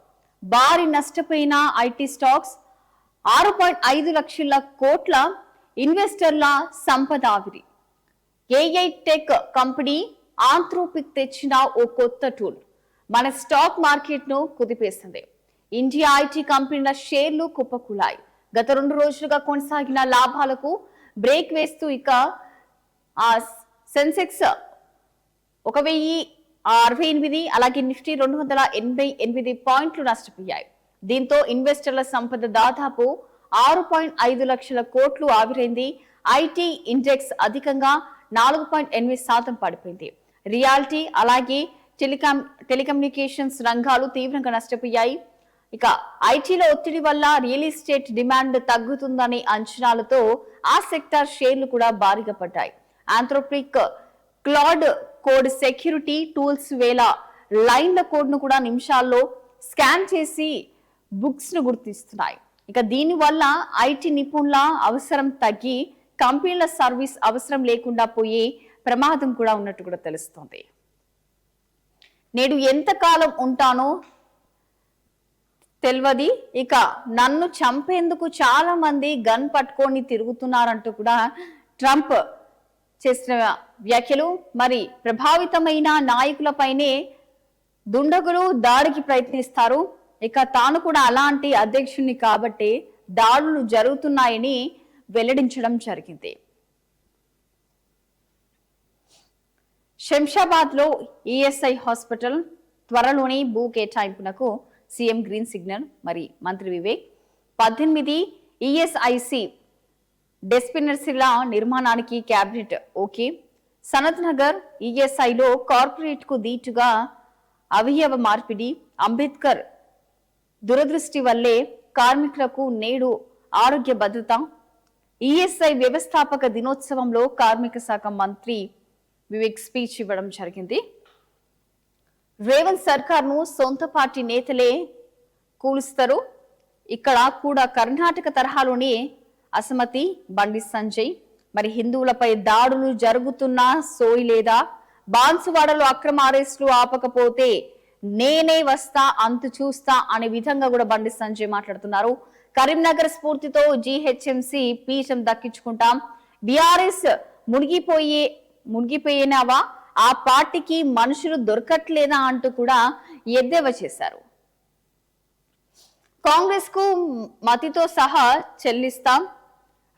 భారీ నష్టపోయిన ఐటీ స్టాక్స్. 6.5 లక్షల కోట్ల ఇన్వెస్టర్ల సంపద ఆవిరి. ఏఐ టెక్ కంపెనీ ఆంథ్రోపిక్ తెచ్చిన ఓ కొత్త టూల్ మన స్టాక్ మార్కెట్ ను కుదిపేసింది. ఇండియా ఐటీ కంపెనీల షేర్లు కుప్పకూలాయి. గత 2 రోజులుగా కొనసాగిన లాభాలకు బ్రేక్ వేస్తూ ఇక సెన్సెక్స్ 1068, అలాగే నిఫ్టీ 288 పాయింట్లు నష్టపోయాయి. దీంతో ఇన్వెస్టర్ల సంపద దాదాపు 6.5 లక్షల కోట్లు ఆవిరైంది. ఐటీ ఇండెక్స్ అధికంగా 4.8% పడిపోయింది. రియాలిటీ అలాగే టెలికమ్యూనికేషన్స్ రంగాలు తీవ్రంగా నష్టపోయాయి. ఇక ఐటీలో ఒత్తిడి వల్ల రియల్ ఎస్టేట్ డిమాండ్ తగ్గుతుందనే అంచనాలతో ఆ సెక్టార్ షేర్లు కూడా భారీగా పడ్డాయి. Anthropic cloud code security tools వేల లైన్ల కోడ్ ను కూడా నిమిషాల్లో స్కాన్ చేసి బుక్స్ ను గుర్తిస్తున్నాయి. ఇక దీని వల్ల ఐటీ నిపుణుల అవసరం తగ్గి కంపెనీల సర్వీస్ అవసరం లేకుండా పోయే ప్రమాదం కూడా ఉన్నట్టు కూడా తెలుస్తోంది. నేడు ఎంతకాలం ఉంటానో తెలియదు, ఇక నన్ను చంపేందుకు చాలా మంది గన్ పట్టుకొని తిరుగుతున్నారంటూ కూడా ట్రంప్ చేసిన వ్యాఖ్యలు. మరి ప్రభావితమైన నాయకులపైనే దుండగులు దాడికి ప్రయత్నిస్తారు. ఇక తాను కూడా అలాంటి అధ్యక్షుడిని కాబట్టి దాడులు జరుగుతున్నాయని వెల్లడించడం జరిగింది. శంషాబాద్ లో ఈఎస్ఐ హాస్పిటల్ త్వరలోనే భూ కేటాయింపునకు సీఎం గ్రీన్ సిగ్నల్. మరి మంత్రి వివేక్ 18 ఈఎస్ఐసి డిస్పెన్సరీల నిర్మాణానికి కేబినెట్ ఓకే. సనత్ నగర్ ఈఎస్ఐలో కార్పొరేట్ కు దీటుగా అవయవ మార్పిడి. అంబేద్కర్ దురదృష్టి వల్లే కార్మికులకు నేడు ఆరోగ్య భద్రత. ఈఎస్ఐ వ్యవస్థాపక దినోత్సవంలో కార్మిక శాఖ మంత్రి వివేక్ స్పీచ్ ఇవ్వడం జరిగింది. రేవంత్ సర్కార్ ను సొంత పార్టీ నేతలే కూలుస్తారు. ఇక్కడ కూడా కర్ణాటక తరహాలోనే అసమతి. బండి సంజయ్ మరి హిందువులపై దాడులు జరుగుతున్నా సోయి లేదా? బాన్సువాడలో అక్రమ అరెస్టులు ఆపకపోతే నేనే వస్తా, అంతు చూస్తా అనే విధంగా కూడా బండి సంజయ్ మాట్లాడుతున్నారు. కరీంనగర్ స్ఫూర్తితో జీహెచ్ఎంసీ పీఠం దక్కించుకుంటాం. బీఆర్ఎస్ మునిగిపోయినావా? ఆ పార్టీకి మనుషులు దొరకట్లేదా అంటూ కూడా ఎద్దేవా చేశారు. కాంగ్రెస్ కు మతితో సహా చెల్లిస్తాం,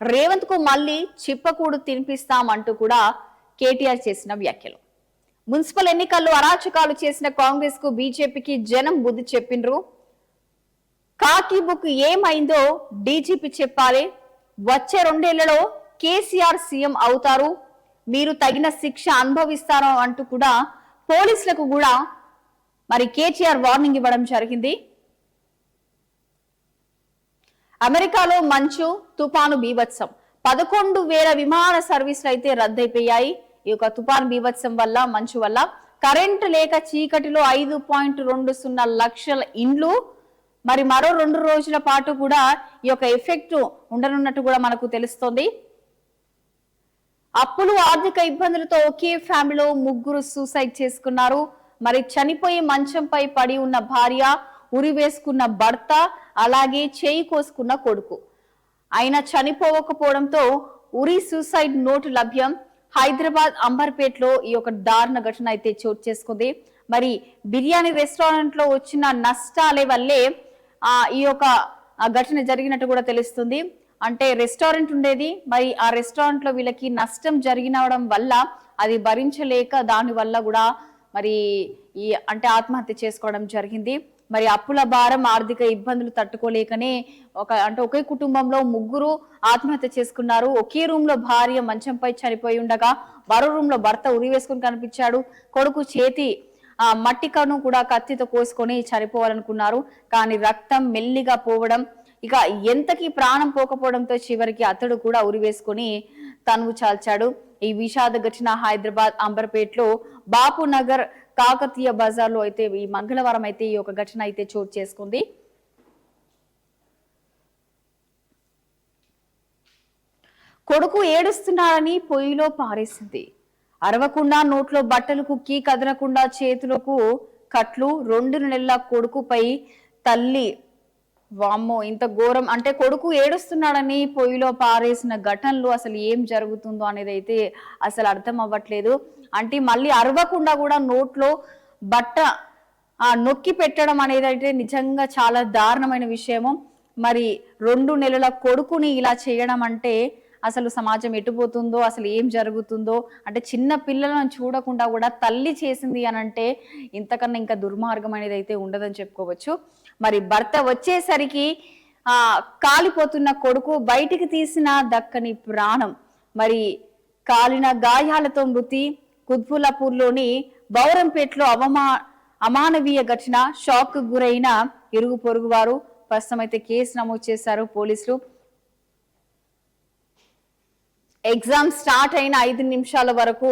రేవంత్ కు మళ్ళీ చిప్పకూడు తినిపిస్తాం అంటూ కూడా కేటీఆర్ చేసిన వ్యాఖ్యలు. మున్సిపల్ ఎన్నికల్లో అరాచకాలు చేసిన కాంగ్రెస్ కు బీజేపీకి జనం బుద్ధి చెప్పిండ్రు. కాకి బుక్ ఏమైందో డీజీపీ చెప్పాలి. వచ్చే 2 ఏళ్లలో కేసీఆర్ సీఎం అవుతారు, మీరు తగిన శిక్ష అనుభవిస్తారు అంటూ కూడా పోలీసులకు కూడా మరి కేటీఆర్ వార్నింగ్ ఇవ్వడం జరిగింది. అమెరికాలో మంచు తుపాను బీభత్సం. 11,000 విమాన సర్వీసులు అయితే రద్దయిపోయాయి. ఈ యొక్క తుపాను బీభత్సం వల్ల, మంచు వల్ల కరెంటు లేక చీకటిలో 5.20 లక్షల ఇండ్లు. మరి మరో 2 రోజుల పాటు కూడా ఈ యొక్క ఎఫెక్ట్ ఉండనున్నట్టు కూడా మనకు తెలుస్తోంది. అప్పులు, ఆర్థిక ఇబ్బందులతో ఒకే ఫ్యామిలీలో 3 సూసైడ్ చేసుకున్నారు. మరి చనిపోయే మంచంపై పడి ఉన్న భార్య, ఉరి వేసుకున్న భర్త, అలాగే చేయి కోసుకున్న కొడుకు. ఆయన చనిపోవకపోవడంతో ఉరి సూసైడ్ నోటు లభ్యం. హైదరాబాద్ అంబర్పేటలో ఈ యొక్క దారుణ ఘటన అయితే చోటు చేసుకుంది. మరి బిర్యానీ రెస్టారెంట్ లో వచ్చిన నష్టాలే వల్లే ఈ యొక్క ఘటన జరిగినట్టు కూడా తెలుస్తుంది. అంటే రెస్టారెంట్ ఉండేది, మరి ఆ రెస్టారెంట్ లో వీళ్ళకి నష్టం జరిగినవడం వల్ల అది భరించలేక దాని వల్ల కూడా మరి అంటే ఆత్మహత్య చేసుకోవడం జరిగింది. మరి అప్పుల భారం, ఆర్థిక ఇబ్బందులు తట్టుకోలేకనే ఒకే కుటుంబంలో ముగ్గురు ఆత్మహత్య చేసుకున్నారు. ఒకే రూమ్ లో భార్య మంచంపై చనిపోయి ఉండగా మరో రూమ్ లో భర్త ఉరి వేసుకుని కనిపించాడు. కొడుకు చేతి మట్టికను కూడా కత్తితో కోసుకొని చనిపోవాలనుకున్నారు. కానీ రక్తం మెల్లిగా పోవడం, ఇక ఎంతకి ప్రాణం పోకపోవడంతో చివరికి అతడు కూడా ఉరి వేసుకుని తనువు చాల్చాడు. ఈ విషాద ఘటన హైదరాబాద్ అంబర్పేటలో బాపు నగర్ కాకతీయ బజార్ లో అయితే ఈ మంగళవారం అయితే ఈ యొక్క ఘటన అయితే చోటు చేసుకుంది. కొడుకు ఏడుస్తున్నాడని పొయ్యిలో పారేసింది. అరవకుండా నోట్లో బట్టలు కుక్కి కదలకుండా చేతులకు కట్లు. 2 నెలల కొడుకుపై తల్లి, వామ్మో ఇంత ఘోరం. అంటే కొడుకు ఏడుస్తున్నాడని పొయ్యిలో పారేసిన ఘటనలు అసలు ఏం జరుగుతుందో అనేది అయితే అసలు అర్థం అవ్వట్లేదు. అంటే మళ్ళీ అరవకుండా కూడా నోట్లో బట్ట నొక్కి పెట్టడం అనేది అయితే నిజంగా చాలా దారుణమైన విషయము. మరి 2 నెలల కొడుకుని ఇలా చేయడం అంటే అసలు సమాజం ఎటుపోతుందో, అసలు ఏం జరుగుతుందో. అంటే చిన్న పిల్లలను చూడకుండా కూడా తల్లి చేసింది అని అంటే ఇంతకన్నా ఇంకా దుర్మార్గం అనేది అయితే ఉండదని చెప్పుకోవచ్చు. మరి భర్త వచ్చేసరికి కాలిపోతున్న కొడుకు బయటికి తీసిన దక్కని ప్రాణం. మరి కాలిన గాయాలతో మృతి. కుత్బుల్లాపూర్లోని బౌరంపేటలో అమానవీయ ఘటన. షాక్ గురైన ఇరుగు పొరుగు వారు. ప్రస్తుతం అయితే కేసు నమోదు చేశారు పోలీసులు. ఎగ్జామ్ స్టార్ట్ అయిన 5 నిమిషాల వరకు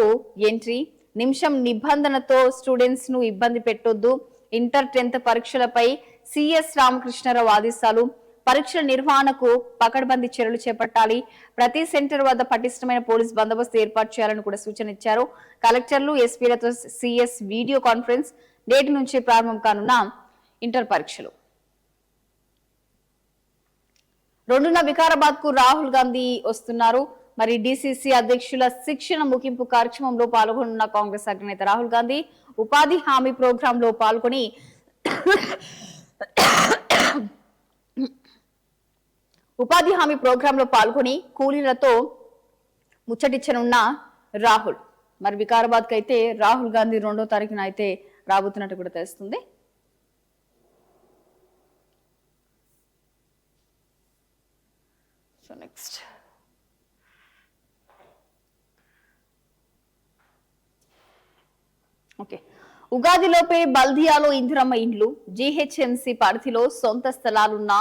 ఎంట్రీ. నిమిషం నిబంధనతో స్టూడెంట్స్ ను ఇబ్బంది పెట్టొద్దు. ఇంటర్ 10th పరీక్షలపై సిఎస్ రామకృష్ణరావు ఆదేశాలు. పరీక్షల నిర్వహణకు పకడ్బందీ చర్యలు చేపట్టాలి. ప్రతి సెంటర్ వద్ద పటిష్టమైన పోలీస్ బందోబస్తు ఏర్పాటు చేయాలని కూడా సూచన ఇచ్చారు. కలెక్టర్లు, ఎస్పీలతో సిఎస్ వీడియో కాన్ఫరెన్స్. నేటి నుంచి ప్రారంభం కానున్న ఇంటర్ పరీక్షలు. 2న వికారాబాద్ కు రాహుల్ గాంధీ వస్తున్నారు. మరి డిసిసి అధ్యక్షుల శిక్షణ ముగింపు కార్యక్రమంలో పాల్గొన్న కాంగ్రెస్ అగ్రనేత రాహుల్ గాంధీ ఉపాధి హామీ ప్రోగ్రామ్ లో పాల్గొని కూలీలతో ముచ్చటించనున్న రాహుల్. మరి వికారాబాద్ కి అయితే రాహుల్ గాంధీ 2వ తారీఖున అయితే రాబోతున్నట్టు కూడా తెలుస్తుంది. సో నెక్స్ట్ ఉగాదిలోపే బల్దియాలో ఇందిరమ్మ ఇండ్లు. జీహెచ్ఎంసీ పరిధిలో సొంత స్థలాలున్న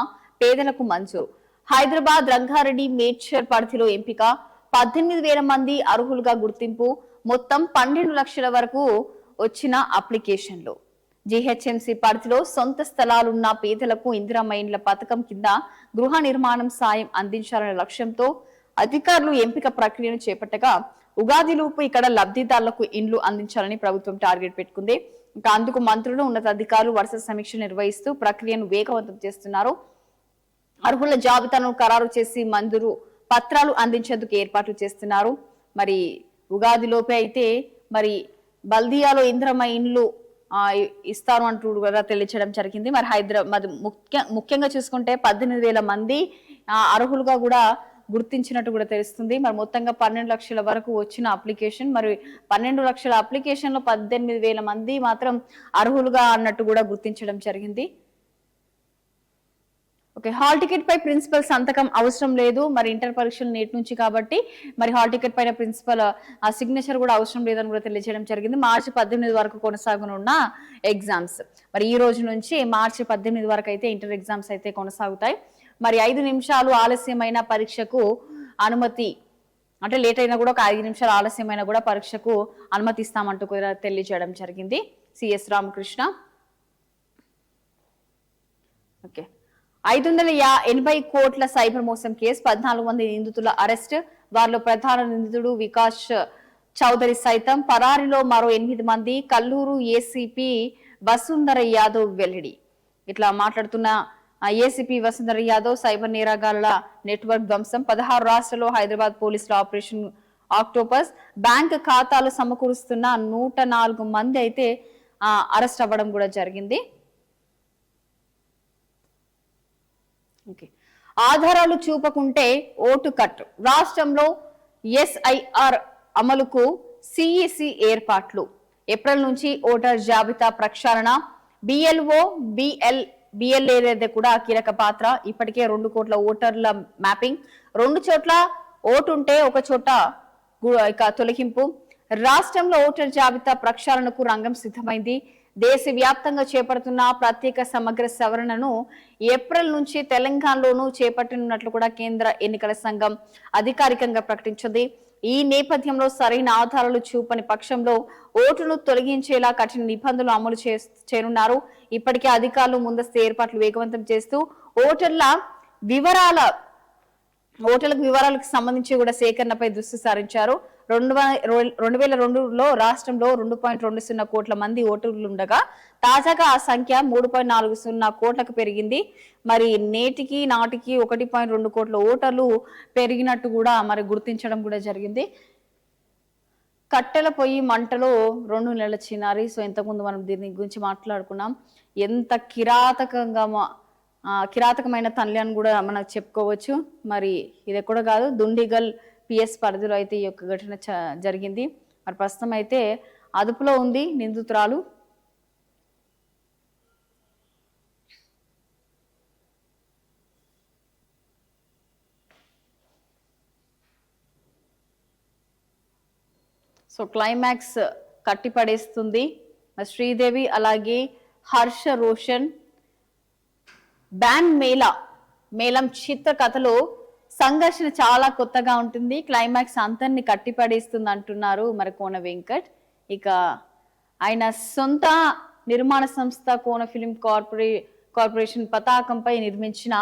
పేదలకు మంజూరు. హైదరాబాద్ రంగారెడ్డి మేడ్చర్ పరిధిలో ఎంపిక. 18,000 మంది అర్హులుగా గుర్తింపు. మొత్తం 12 లక్షల వరకు వచ్చిన అప్లికేషన్లు. జీహెచ్ఎంసీ పరిధిలో సొంత స్థలాలున్న పేదలకు ఇందిరమ్మ ఇండ్ల పథకం కింద గృహ నిర్మాణం సాయం అందించాలనే లక్ష్యంతో అధికారులు ఎంపిక ప్రక్రియను చేపట్టగా ఉగాదిలోపు ఇక్కడ లబ్ధిదారులకు ఇండ్లు అందించాలని ప్రభుత్వం టార్గెట్ పెట్టుకుంది. ఇంకా అందుకు మంత్రులు, ఉన్నతాధికారులు వరుస సమీక్ష నిర్వహిస్తూ ప్రక్రియను వేగవంతం చేస్తున్నారు. అర్హుల జాబితాను ఖరారు చేసి మంజూరు పత్రాలు అందించేందుకు ఏర్పాట్లు చేస్తున్నారు. మరి ఉగాదిలోపే అయితే మరి బల్దియాలో ఇందిరమ్మ ఇండ్లు ఇస్తారు అంటూ కూడా తెలియచేయడం జరిగింది. మరి హైదరాబాద్ ముఖ్యంగా చూసుకుంటే 18,000 మంది అర్హులుగా కూడా గుర్తించినట్టు కూడా తెలుస్తుంది. మరి మొత్తంగా 12 లక్షల వరకు వచ్చిన అప్లికేషన్. మరి 12 లక్షల అప్లికేషన్ లో 18,000 మంది మాత్రం అర్హులుగా అన్నట్టు కూడా గుర్తించడం జరిగింది. ఓకే, హాల్ టికెట్ పై ప్రిన్సిపల్ సంతకం అవసరం లేదు. మరి ఇంటర్ పరీక్షలు నేటి నుంచి కాబట్టి మరి హాల్ టికెట్ పైన ప్రిన్సిపల్ సిగ్నేచర్ కూడా అవసరం లేదని కూడా తెలియజేయడం జరిగింది. మార్చి 18 వరకు కొనసాగనున్న ఎగ్జామ్స్. మరి ఈ రోజు నుంచి మార్చి 18 వరకు అయితే ఇంటర్ ఎగ్జామ్స్ అయితే కొనసాగుతాయి. మరి 5 నిమిషాలు ఆలస్యమైన పరీక్షకు అనుమతి, అంటే లేట్ అయినా కూడా ఒక 5 నిమిషాలు ఆలస్యమైన కూడా పరీక్షకు అనుమతిస్తామంటూ కూడా తెలియజేయడం జరిగింది సిఎస్ రామకృష్ణ. ఓకే, 580 కోట్ల సైబర్ మోసం కేసు. 14 మంది నిందితుల అరెస్ట్. వారిలో ప్రధాన నిందితుడు వికాస్ చౌదరి సైతం పరారిలో. మరో 8 మంది. కల్లూరు ఏసీపీ వసుంధర యాదవ్ వెల్లడి. ఇట్లా మాట్లాడుతున్న ఏసీపీ వసుంధర యాదవ్ సైబర్ నేరగాళ్ల నెట్వర్క్ ధ్వంసం 16 రాష్ట్రాల్లో హైదరాబాద్ పోలీసుల ఆపరేషన్ ఆక్టోపస్ బ్యాంక్ ఖాతాలు సమకూరుస్తున్న 104 మంది అయితే అరెస్ట్ అవ్వడం కూడా జరిగింది. ఆధారాలు చూపకుంటే ఓటు కట్ రాష్ట్రంలో ఎస్ఐఆర్ అమలుకు సిఈసి ఏర్పాట్లు ఏప్రిల్ నుంచి ఓటర్ జాబితా ప్రక్షాళన బిఎల్ఓ బిఎల్ఏ కూడా కీలక పాత్ర. ఇప్పటికే 2 కోట్ల ఓటర్ల మ్యాపింగ్ 2 చోట్ల ఓటుంటే ఒక చోట ఇక తొలగింపు. రాష్ట్రంలో ఓటర్ జాబితా ప్రక్షాళనకు రంగం సిద్ధమైంది. దేశవ్యాప్తంగా చేపడుతున్న ప్రత్యేక సమగ్ర సవరణను ఏప్రిల్ నుంచి తెలంగాణలోనూ చేపట్టనున్నట్లు కూడా కేంద్ర ఎన్నికల సంఘం అధికారికంగా ప్రకటించింది. ఈ నేపథ్యంలో సరైన ఆధారాలు చూపని పక్షంలో ఓటును తొలగించేలా కఠిన నిబంధనలు అమలు చేయనున్నారు. ఇప్పటికే అధికారులు ముందస్తు ఏర్పాట్లు వేగవంతం చేస్తూ ఓటర్లకు వివరాలకు సంబంధించి కూడా సేకరణపై దృష్టి సారించారు. 2002లో రాష్ట్రంలో 2.20 కోట్ల మంది ఓటర్లు ఉండగా తాజాగా ఆ సంఖ్య 3.40 కోట్లకు పెరిగింది. మరి నాటికి 1.2 కోట్ల ఓటర్లు పెరిగినట్టు కూడా మరి గుర్తించడం కూడా జరిగింది. కట్టెల పొయ్యి మంటలో 2 నెలల చిన్నారి. సో ఇంతకుముందు మనం దీని గురించి మాట్లాడుకున్నాం. ఎంత కిరాతకమైన తల్లి అని కూడా మనం చెప్పుకోవచ్చు. మరి ఇది ఎక్కడ కాదు, దుండిగల్ పిఎస్ పరిధిలో అయితే ఈ యొక్క ఘటన జరిగింది. మరి ప్రస్తుతం అయితే అదుపులో ఉంది నిందితురాలు. సో క్లైమాక్స్ కట్టిపడేస్తుంది శ్రీదేవి అలాగే హర్ష రోషన్. బ్యాన్ మేళం చిత్ర కథలో సంఘర్షణ చాలా కొత్తగా ఉంటుంది. క్లైమాక్స్ అంతర్ని కట్టిపడేస్తుంది అంటున్నారు మరి కోన వెంకట్. ఇక ఆయన సొంత నిర్మాణ సంస్థ కోన ఫిల్మ్ కార్పొరేషన్ పతాకంపై నిర్మించిన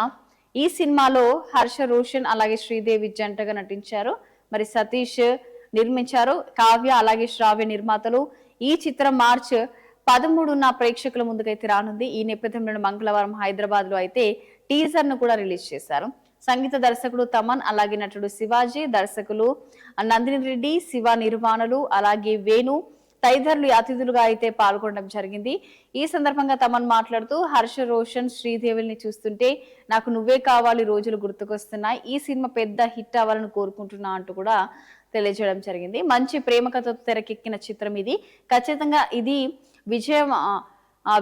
ఈ సినిమాలో హర్ష రోషన్ అలాగే శ్రీదేవి జంటగా నటించారు. మరి సతీష్ నిర్మించారు. కావ్య అలాగే శ్రావ్య నిర్మాతలు. ఈ చిత్రం మార్చ్ 13న ప్రేక్షకుల ముందుకైతే రానుంది. ఈ నేపథ్యంలో మంగళవారం హైదరాబాద్ లో అయితే టీజర్ ను కూడా రిలీజ్ చేశారు. సంగీత దర్శకుడు తమన్ అలాగే నటుడు శివాజీ, దర్శకులు నందిని రెడ్డి, శివ నిర్మాణులు అలాగే వేణు తదితరులు అతిథులుగా అయితే పాల్గొనడం జరిగింది. ఈ సందర్భంగా తమన్ మాట్లాడుతూ హర్ష రోషన్ శ్రీదేవిని చూస్తుంటే నాకు నువ్వే కావాలి రోజులు గుర్తుకొస్తున్నాయి. ఈ సినిమా పెద్ద హిట్ అవ్వాలని కోరుకుంటున్నా అంటూ కూడా తెలియజేయడం జరిగింది. మంచి ప్రేమ కథతో తెరకెక్కిన చిత్రం ఇది. ఖచ్చితంగా ఇది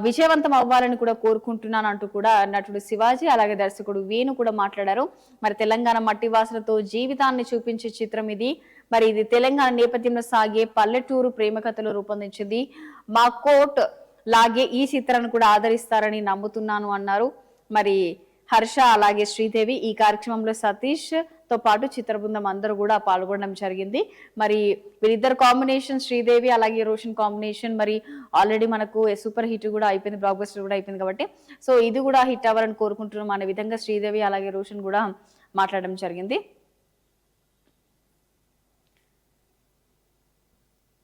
విజయవంతం అవ్వాలని కూడా కోరుకుంటున్నాను అంటూ కూడా నటుడు శివాజీ అలాగే దర్శకుడు వేణు కూడా మాట్లాడారు. మరి తెలంగాణ మట్టి వాసనతో జీవితాన్ని చూపించే చిత్రం ఇది. మరి ఇది తెలంగాణ నేపథ్యంలో సాగే పల్లెటూరు ప్రేమ కథలో రూపొందించింది. మా కోట్ లాగే ఈ చిత్రాన్ని కూడా ఆదరిస్తారని నమ్ముతున్నాను అన్నారు. మరి హర్ష అలాగే శ్రీదేవి. ఈ కార్యక్రమంలో సతీష్ తో పాటు చిత్ర బృందం అందరూ కూడా పాల్గొనడం జరిగింది. మరి వీరిద్దరు కాంబినేషన్ శ్రీదేవి అలాగే రోషన్ కాంబినేషన్ మరి ఆల్రెడీ మనకు సూపర్ హిట్ కూడా అయిపోయింది, బ్లాక్ బస్టర్ కూడా అయిపోయింది కాబట్టి సో ఇది కూడా హిట్ అవ్వాలని కోరుకుంటున్నాం అనే విధంగా శ్రీదేవి అలాగే రోషన్ కూడా మాట్లాడడం జరిగింది.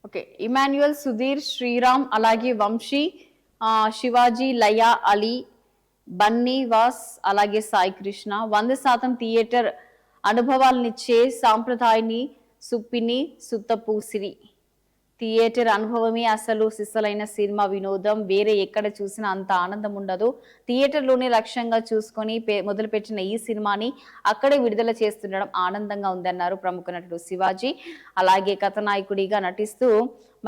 ఓకే, ఇమాన్యుయల్, సుధీర్, శ్రీరామ్ అలాగే వంశీ, శివాజీ, లయ, అలీ, బన్నీ వాస్ అలాగే సాయి కృష్ణ 100% థియేటర్ అనుభవాలనిచ్చే సాంప్రదాయాన్ని సుప్పిని సుత్తపూసిరి. థియేటర్ అనుభవమే అసలు సిసలైన సినిమా వినోదం. వేరే ఎక్కడ చూసినా అంత ఆనందం ఉండదు. థియేటర్లోనే లక్ష్యంగా చూసుకొని మొదలుపెట్టిన ఈ సినిమాని అక్కడే విడుదల చేస్తుండడం ఆనందంగా ఉందన్నారు ప్రముఖ నటుడు శివాజీ. అలాగే కథానాయకుడిగా నటిస్తూ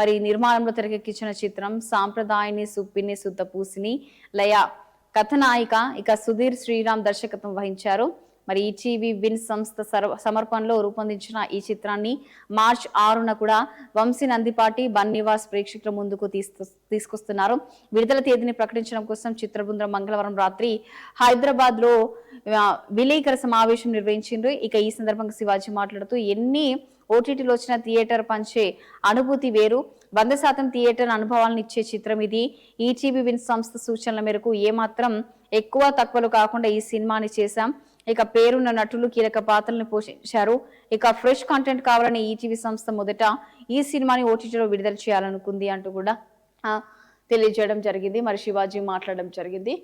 మరి నిర్మాణంలో తెరకెక్కించిన చిత్రం సాంప్రదాయాన్ని సుప్పిని సుత్తపూసిని. లయ కథనాయిక. ఇక సుధీర్ శ్రీరామ్ దర్శకత్వం వహించారు. మరి ఈటీవీ విన్ సంస్థ సమర్పణలో రూపొందించిన ఈ చిత్రాన్ని మార్చ్ 6న కూడా వంశీ నందిపాటి, బన్నీవాస్ ప్రేక్షకుల ముందుకు తీసుకొస్తున్నారు. విడుదల తేదీని ప్రకటించడం కోసం చిత్ర బృందం మంగళవారం రాత్రి హైదరాబాద్ లో విలేకరుల సమావేశం నిర్వహించిండ్రు. ఇక ఈ సందర్భంగా శివాజీ మాట్లాడుతూ ఎన్ని ఓటీటీలో వచ్చిన థియేటర్ పంచే అనుభూతి వేరు. 100% థియేటర్ అనుభవాలను ఇచ్చే చిత్రం ఇది. ఈటీవీ విన్ సంస్థ సూచనల మేరకు ఏమాత్రం ఎక్కువ తక్కువలు కాకుండా ఈ సినిమాని చేశాం. ఇక పేరున్న నటులు కీలక పాత్రలను పోషించారు. ఇక ఫ్రెష్ కంటెంట్ కావాలని ఈటీవీ సంస్థ మొదట ఈ సినిమాని ఓటీటీలో విడుదల చేయాలనుకుంది అంటూ కూడా తెలియజేయడం జరిగింది. మరి శివాజీ మాట్లాడడం జరిగింది.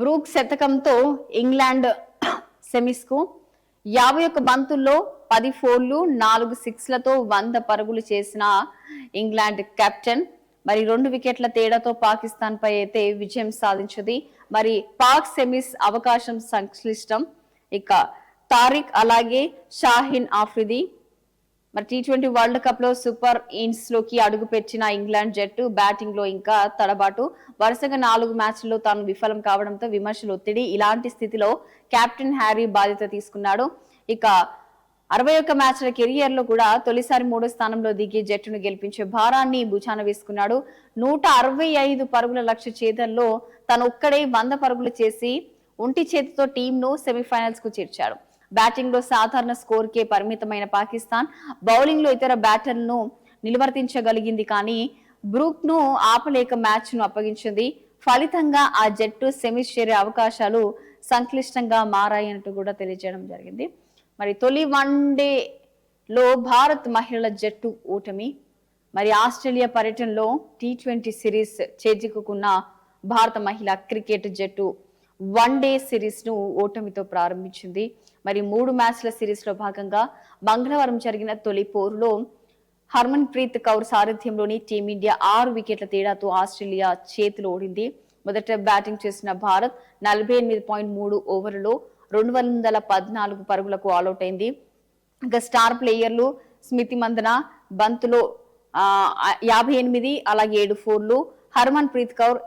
బ్రూక్ శతకంతో ఇంగ్లాండ్ సెమీస్ కు 51 బంతుల్లో 10 ఫోర్లు 4 సిక్స్లతో 100 పరుగులు చేసిన ఇంగ్లాండ్ కెప్టెన్ మరి 2 వికెట్ల తేడాతో పాకిస్తాన్ పై అయితే విజయం సాధించింది. మరి పాక్ సెమీస్ అవకాశం సంక్లిష్టం. ఇక తారిక్ అలాగే షాహిన్ ఆఫ్రిది మరి T20 వరల్డ్ కప్ లో సూపర్ ఇన్స్ లోకి అడుగుపెట్టిన ఇంగ్లాండ్ జట్టు బ్యాటింగ్ లో ఇంకా తడబాటు. వరుసగా 4 మ్యాచ్ల్లో తాను విఫలం కావడంతో విమర్శలు ఒత్తిడి. ఇలాంటి స్థితిలో కెప్టెన్ హ్యారీ బాధ్యత తీసుకున్నాడు. ఇక 61 మ్యాచ్ల కెరియర్ లో కూడా తొలిసారి 3వ స్థానంలో దిగి జట్టును గెలిపించే భారాన్ని భుజాన వేసుకున్నాడు. 165 పరుగుల లక్ష్య ఛేదనలో తను ఒక్కడే 100 పరుగులు చేసి ఒంటి చేతితో టీంను సెమీఫైనల్స్ కు చేర్చాడు. బ్యాటింగ్ లో సాధారణ స్కోర్ కే పరిమితమైన పాకిస్తాన్ బౌలింగ్ లో ఇతర బ్యాటర్లను నిలువర్తించగలిగింది. కానీ బ్రూక్ ను ఆపలేక మ్యాచ్ ను అప్పగించింది. ఫలితంగా ఆ జట్టు సెమీస్ చేరే అవకాశాలు సంక్లిష్టంగా మారాయన్నట్టు కూడా తెలియజేయడం జరిగింది. మరి తొలి వన్డే లో భారత్ మహిళల జట్టు ఓటమి. మరి ఆస్ట్రేలియా పర్యటనలో T20 సిరీస్ చేజిక్కున్న భారత మహిళా క్రికెట్ జట్టు వన్డే సిరీస్ ను ఓటమితో ప్రారంభించింది. మరి 3 మ్యాచ్ల సిరీస్ లో భాగంగా మంగళవారం జరిగిన తొలి పోరులో హర్మన్ ప్రీత్ కౌర్ సారథ్యంలోని టీమిండియా 6 వికెట్ల తేడాతో ఆస్ట్రేలియా చేతిలో ఓడింది. మొదట బ్యాటింగ్ చేసిన భారత్ 48.3 ఓవర్లలో 214 పరుగులకు ఆల్అౌట్ అయింది. ఇంకా స్టార్ ప్లేయర్లు స్మితి మందన బంతులో 58 అలాగే 7 ఫోర్లు, హర్మన్ ప్రీత్ కౌర్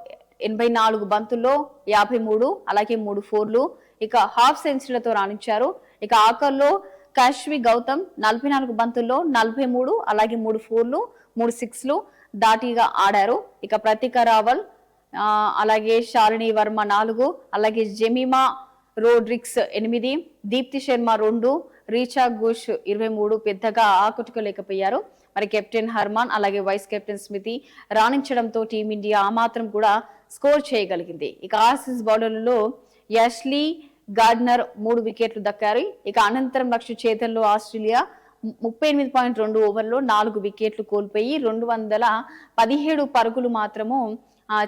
84 బంతుల్లో 53 అలాగే 3 ఫోర్లు, ఇక హాఫ్ సెంచరీలతో రాణించారు. ఇక ఆఖర్లో కాశ్వి గౌతమ్ 44 బంతుల్లో 43 అలాగే 3 ఫోర్లు 3 సిక్స్లు దాటిగా ఆడారు. ఇక ప్రతిక రావల్ అలాగే శాలిని వర్మ 4 అలాగే జెమిమా రోడ్రిక్స్ 8, దీప్తి శర్మ 2, రీచా ఘోష్ 23 పెద్దగా ఆకట్టుకోలేకపోయారు. మరి కెప్టెన్ హర్మాన్ అలాగే వైస్ కెప్టెన్ స్మితి రాణించడంతో టీమిండియా ఆ మాత్రం కూడా స్కోర్ చేయగలిగింది. ఇక ఆసీస్ బౌలర్లలో యాష్లీ గార్డ్నర్ 3 వికెట్లు దక్కారు. ఇక అనంతరం లక్ష్య ఛేదనలో ఆస్ట్రేలియా 38.2 ఓవర్లో 4 వికెట్లు కోల్పోయి 217 పరుగులు మాత్రము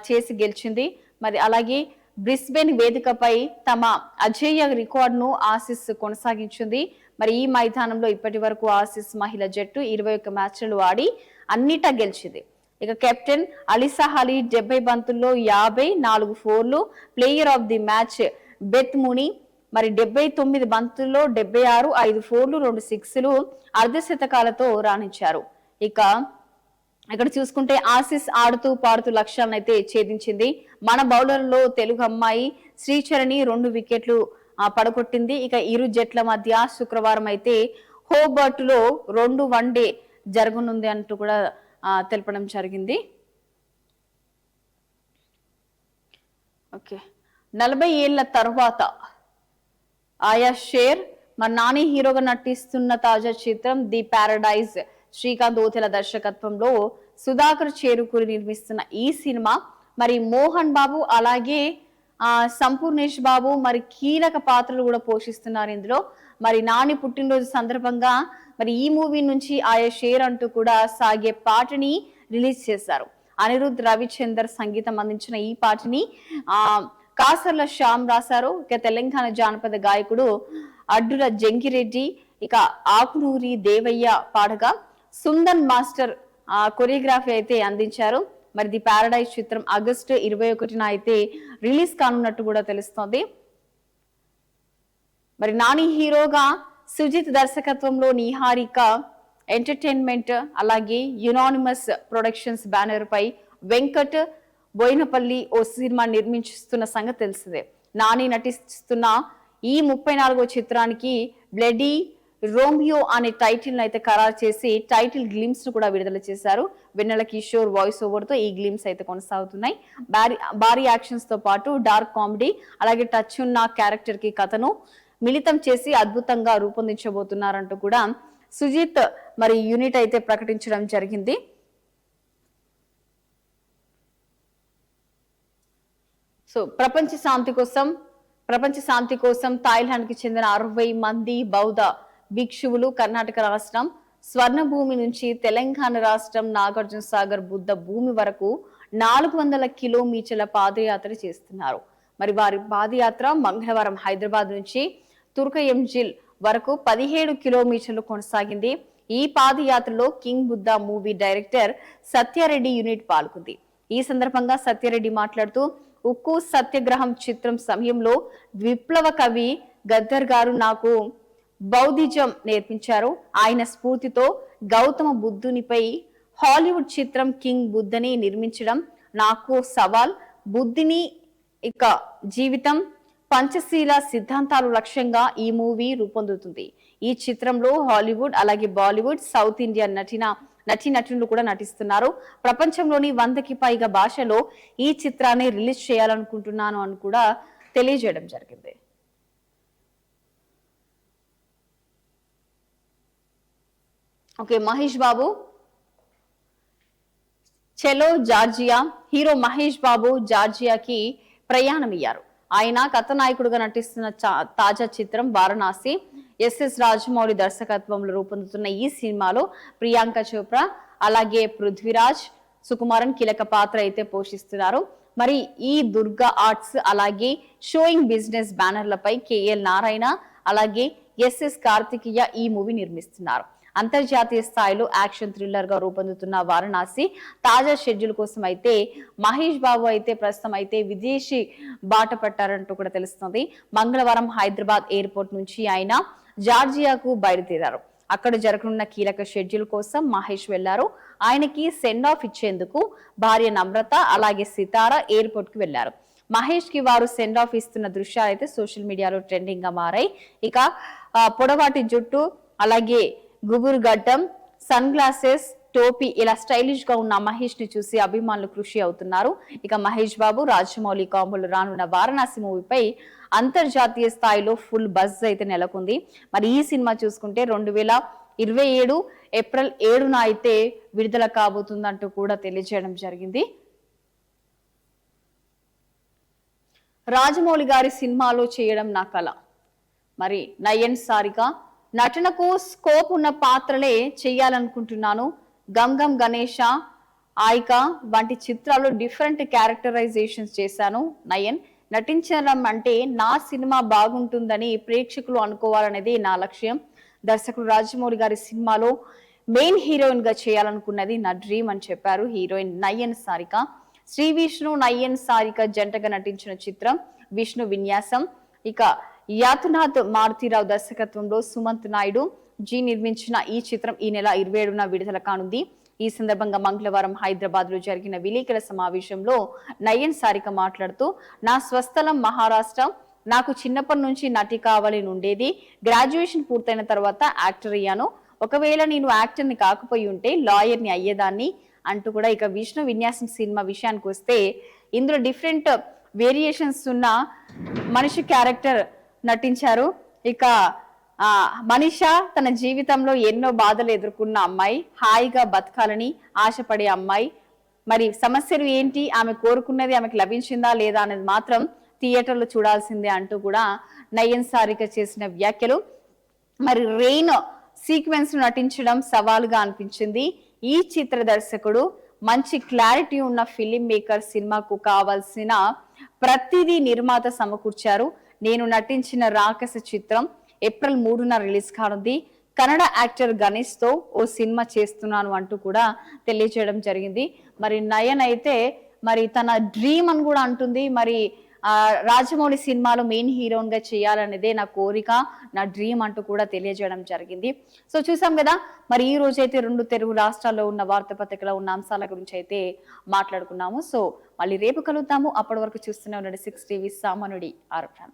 చేసి గెలిచింది. మరి అలాగే బ్రిస్బెన్ వేదికపై తమ అజేయ రికార్డును ఆసీస్ కొనసాగించింది. మరి ఈ మైదానంలో ఇప్పటి వరకు ఆసీస్ మహిళా జట్టు 21 మ్యాచ్లు ఆడి అన్నిటా గెలిచింది. ఇక కెప్టెన్ అలిసా అలీ 70 బంతుల్లో 54 ఫోర్లు, player of the match Beth Mooney మరి 79 బంతుల్లో 76, 5 ఫోర్లు 2 సిక్స్లు అర్ధశతకాలతో రాణించారు. ఇక ఇక్కడ చూసుకుంటే ఆసీస్ ఆడుతూ పాడుతూ లక్ష్యాలను అయితే ఛేదించింది. మన బౌలర్లో తెలుగు అమ్మాయి శ్రీచరణి 2 వికెట్లు పడగొట్టింది. ఇక ఇరు జట్ల మధ్య శుక్రవారం అయితే హోబర్ట్ లో 2 వన్డే జరగనుంది అంటూ కూడా తెలపడం జరిగింది. ఓకే, 40 ఏళ్ల తర్వాత ఆయా షేర్ మరి నాని హీరోగా నటిస్తున్న తాజా చిత్రం ది పారడైజ్ శ్రీకాంత్ ఓతెల దర్శకత్వంలో సుధాకర్ చేరుకుని నిర్మిస్తున్న ఈ సినిమా మరి మోహన్ బాబు అలాగే సంపూర్ణేష్ బాబు మరి కీలక పాత్రలు కూడా పోషిస్తున్నారు ఇందులో. మరి నాని పుట్టినరోజు సందర్భంగా మరి ఈ మూవీ నుంచి ఆయా షేర్ అంటూ కూడా సాగే పాటని రిలీజ్ చేశారు. అనిరుద్ రవిచందర్ సంగీతం అందించిన ఈ పాటని కాసర్ల శ్యామ్ రాశారు. ఇక తెలంగాణ జానపద గాయకుడు అడ్డుల జంగిరెడ్డి ఇక ఆకునూరి దేవయ్య పాడగా సుందన్ మాస్టర్ కొరియోగ్రఫీ అయితే అందించారు. మరి ది పారడైజ్ చిత్రం ఆగస్టు 21న అయితే రిలీజ్ కానున్నట్టు కూడా తెలుస్తోంది. మరి నాని హీరోగా సుజిత్ దర్శకత్వంలో నిహారిక ఎంటర్టైన్మెంట్ అలాగే యునానిమస్ ప్రొడక్షన్స్ బ్యానర్ పై వెంకట్ బోయినపల్లి ఓ సినిమా నిర్మించుతున్న సంగతి తెలిసిందే. నాని నటిస్తున్న ఈ 34వ చిత్రానికి బ్లడీ రోమియో అనే టైటిల్ అయితే ఖరారు చేసి టైటిల్ గ్లిమ్స్ ను కూడా విడుదల చేశారు. వెన్నెల కిషోర్ వాయిస్ ఓవర్ తో ఈ గ్లిమ్స్ అయితే కొనసాగుతున్నాయి. భారీ యాక్షన్స్ తో పాటు డార్క్ కామెడీ అలాగే టచ్ ఉన్న క్యారెక్టర్ కి కథను మిళితం చేసి అద్భుతంగా రూపొందించబోతున్నారంటూ కూడా సుజిత్ మరి యూనిట్ అయితే ప్రకటించడం జరిగింది. సో ప్రపంచ శాంతి కోసం థాయిలాండ్ కి చెందిన 60 మంది బౌద్ధ భిక్షువులు కర్ణాటక రాష్ట్రం స్వర్ణభూమి నుంచి తెలంగాణ రాష్ట్రం నాగార్జున సాగర్ బుద్ధ భూమి వరకు 400 కిలోమీటర్ల పాదయాత్ర చేస్తున్నారు. మరి వారి పాదయాత్ర మంగళవారం హైదరాబాద్ నుంచి తుర్కయంజిల్ వరకు 17 కిలోమీటర్లు కొనసాగింది. ఈ పాదయాత్రలో king Buddha movie director Satya Reddy unit పాల్గొంది. ఈ సందర్భంగా సత్యారెడ్డి మాట్లాడుతూ ఉక్కు సత్యాగ్రహం చిత్రం సమయంలో విప్లవ కవి గద్దర్ గారు నాకు బౌద్ధిజం నేర్పించారు. ఆయన స్ఫూర్తితో గౌతమ బుద్ధునిపై హాలీవుడ్ చిత్రం కింగ్ బుద్ధని నిర్మించడం నాకు సవాల్. బుద్ధిని ఇక జీవితం పంచశీల సిద్ధాంతాలు లక్ష్యంగా ఈ మూవీ రూపొందుతుంది. ఈ చిత్రంలో హాలీవుడ్ అలాగే బాలీవుడ్ సౌత్ ఇండియా నటీనటులు కూడా నటిస్తున్నారు. ప్రపంచంలోని 100కి పైగా భాషలో ఈ చిత్రాన్ని రిలీజ్ చేయాలనుకుంటున్నాను అని కూడా తెలియజేయడం జరిగింది. ఓకే, మహేష్ బాబు చెలో జార్జియా. హీరో మహేష్ బాబు జార్జియాకి ప్రయాణమయ్యారు. ఆయన కథానాయకుడుగా నటిస్తున్న తాజా చిత్రం వారణాసి. ఎస్ఎస్ రాజమౌళి దర్శకత్వంలో రూపొందుతున్న ఈ సినిమాలో ప్రియాంక చోప్రా అలాగే పృథ్వీరాజ్ సుకుమారన్ కీలక పాత్ర అయితే పోషిస్తున్నారు. మరి ఈ దుర్గా ఆర్ట్స్ అలాగే షోయింగ్ బిజినెస్ బ్యానర్లపై కేఎల్ నారాయణ అలాగే ఎస్ఎస్ కార్తికేయ ఈ మూవీ నిర్మిస్తున్నారు. అంతర్జాతీయ స్థాయిలో యాక్షన్ థ్రిల్లర్ గా రూపొందుతున్న వారణాసి తాజా షెడ్యూల్ కోసం అయితే మహేష్ బాబు అయితే ప్రస్తుతం అయితే విదేశీ బాట పట్టారంటూ కూడా తెలుస్తుంది. మంగళవారం హైదరాబాద్ ఎయిర్పోర్ట్ నుంచి ఆయన జార్జియాకు బయలుదేరారు. అక్కడ జరగనున్న కీలక షెడ్యూల్ కోసం మహేష్ వెళ్లారు. ఆయనకి సెండ్ ఆఫ్ ఇచ్చేందుకు భార్య నమ్రత అలాగే సితార ఎయిర్పోర్ట్ కి వెళ్లారు. మహేష్ కి వారు సెండ్ ఆఫ్ ఇస్తున్న దృశ్యాలు అయితే సోషల్ మీడియాలో ట్రెండింగ్ గా మారాయి. ఇక పొడవాటి జుట్టు అలాగే గుబురు గడ్డం సన్ గ్లాసెస్ టోపీ ఇలా స్టైలిష్ గా ఉన్న మహేష్ ని చూసి అభిమానులు కృషి అవుతున్నారు. ఇక మహేష్ బాబు రాజమౌళి కాంబోలో రానున్న వారణాసి మూవీపై అంతర్జాతీయ స్థాయిలో ఫుల్ బజ్ అయితే నెలకొంది. మరి ఈ సినిమా చూసుకుంటే 2027 ఏప్రిల్ 7న అయితే విడుదల కాబోతుందంటూ కూడా తెలియజేయడం జరిగింది. రాజమౌళి గారి సినిమాలో చేయడం నా కల. మరి నయన్ సారిక నటనకు స్కోప్ ఉన్న పాత్రలే చేయాలనుకుంటున్నాను. గమ్ గమ్ గణేష ఆయిక వంటి చిత్రాల్లో డిఫరెంట్ క్యారెక్టరైజేషన్స్ చేశాను. నయన్ నటించడం అంటే నా సినిమా బాగుంటుందని ప్రేక్షకులు అనుకోవాలనేది నా లక్ష్యం. దర్శకుడు రాజమౌళి గారి సినిమాలో మెయిన్ హీరోయిన్ గా చేయాలనుకున్నది నా డ్రీమ్ అని చెప్పారు హీరోయిన్ నయన్ సారిక. శ్రీ విష్ణు నయన్ సారిక జంటగా నటించిన చిత్రం విష్ణు విన్యాసం. ఇక యాతునాథ్ మారుతీరావు దర్శకత్వంలో సుమంత్ నాయుడు జీ నిర్మించిన ఈ చిత్రం ఈ నెల 27న విడుదల కానుంది. ఈ సందర్భంగా మంగళవారం హైదరాబాద్ లో జరిగిన విలేకరుల సమావేశంలో నయన్ సారిక మాట్లాడుతూ నా స్వస్థలం మహారాష్ట్ర. నాకు చిన్నప్పటి నుంచి నటి కావాలని ఉండేది. గ్రాడ్యుయేషన్ పూర్తయిన తర్వాత యాక్టర్ అయ్యాను. ఒకవేళ నేను యాక్టర్ని కాకపోయి ఉంటే లాయర్ని అయ్యేదాన్ని అంటూ కూడా ఇక విష్ణు విన్యాసం సినిమా విషయానికి వస్తే ఇందులో డిఫరెంట్ వేరియేషన్స్ ఉన్న మనిషి క్యారెక్టర్ నటించారు. ఇక మనీషా తన జీవితంలో ఎన్నో బాధలు ఎదుర్కొన్న అమ్మాయి, హాయిగా బతకాలని ఆశపడే అమ్మాయి. మరి సమస్యలు ఏంటి, ఆమె కోరుకున్నది ఆమెకు లభించిందా లేదా అనేది మాత్రం థియేటర్లో చూడాల్సిందే అంటూ కూడా నయన్ సారిక చేసిన వ్యాఖ్యలు. మరి రెయిన్ సీక్వెన్స్ నటించడం సవాలుగా అనిపించింది. ఈ చిత్ర దర్శకుడు మంచి క్లారిటీ ఉన్న ఫిలిం మేకర్, సినిమాకు కావాల్సిన ప్రతిదీ నిర్మాత సమకూర్చారు. నేను నటించిన రాక్షస చిత్రం ఏప్రిల్ 3న రిలీజ్ కానుంది. కన్నడ యాక్టర్ గణేష్ తో ఓ సినిమా చేస్తున్నాను అంటూ కూడా తెలియజేయడం జరిగింది. మరి నయన్ అయితే మరి తన డ్రీమ్ అని కూడా అంటుంది. మరి రాజమౌళి సినిమాలో మెయిన్ హీరోయిన్ గా చేయాలనేదే నా కోరిక, నా డ్రీమ్ అంటూ కూడా తెలియజేయడం జరిగింది. సో చూసాం కదా, మరి ఈ రోజు అయితే 2 తెలుగు రాష్ట్రాల్లో ఉన్న వార్తాపత్రికలో ఉన్న అంశాల గురించి అయితే మాట్లాడుకున్నాము. సో మళ్ళీ రేపు కలుద్దాము. అప్పటి వరకు చూస్తూనే ఉండండి 6 టీవీ సామాన్యుడి ఆరోపణ.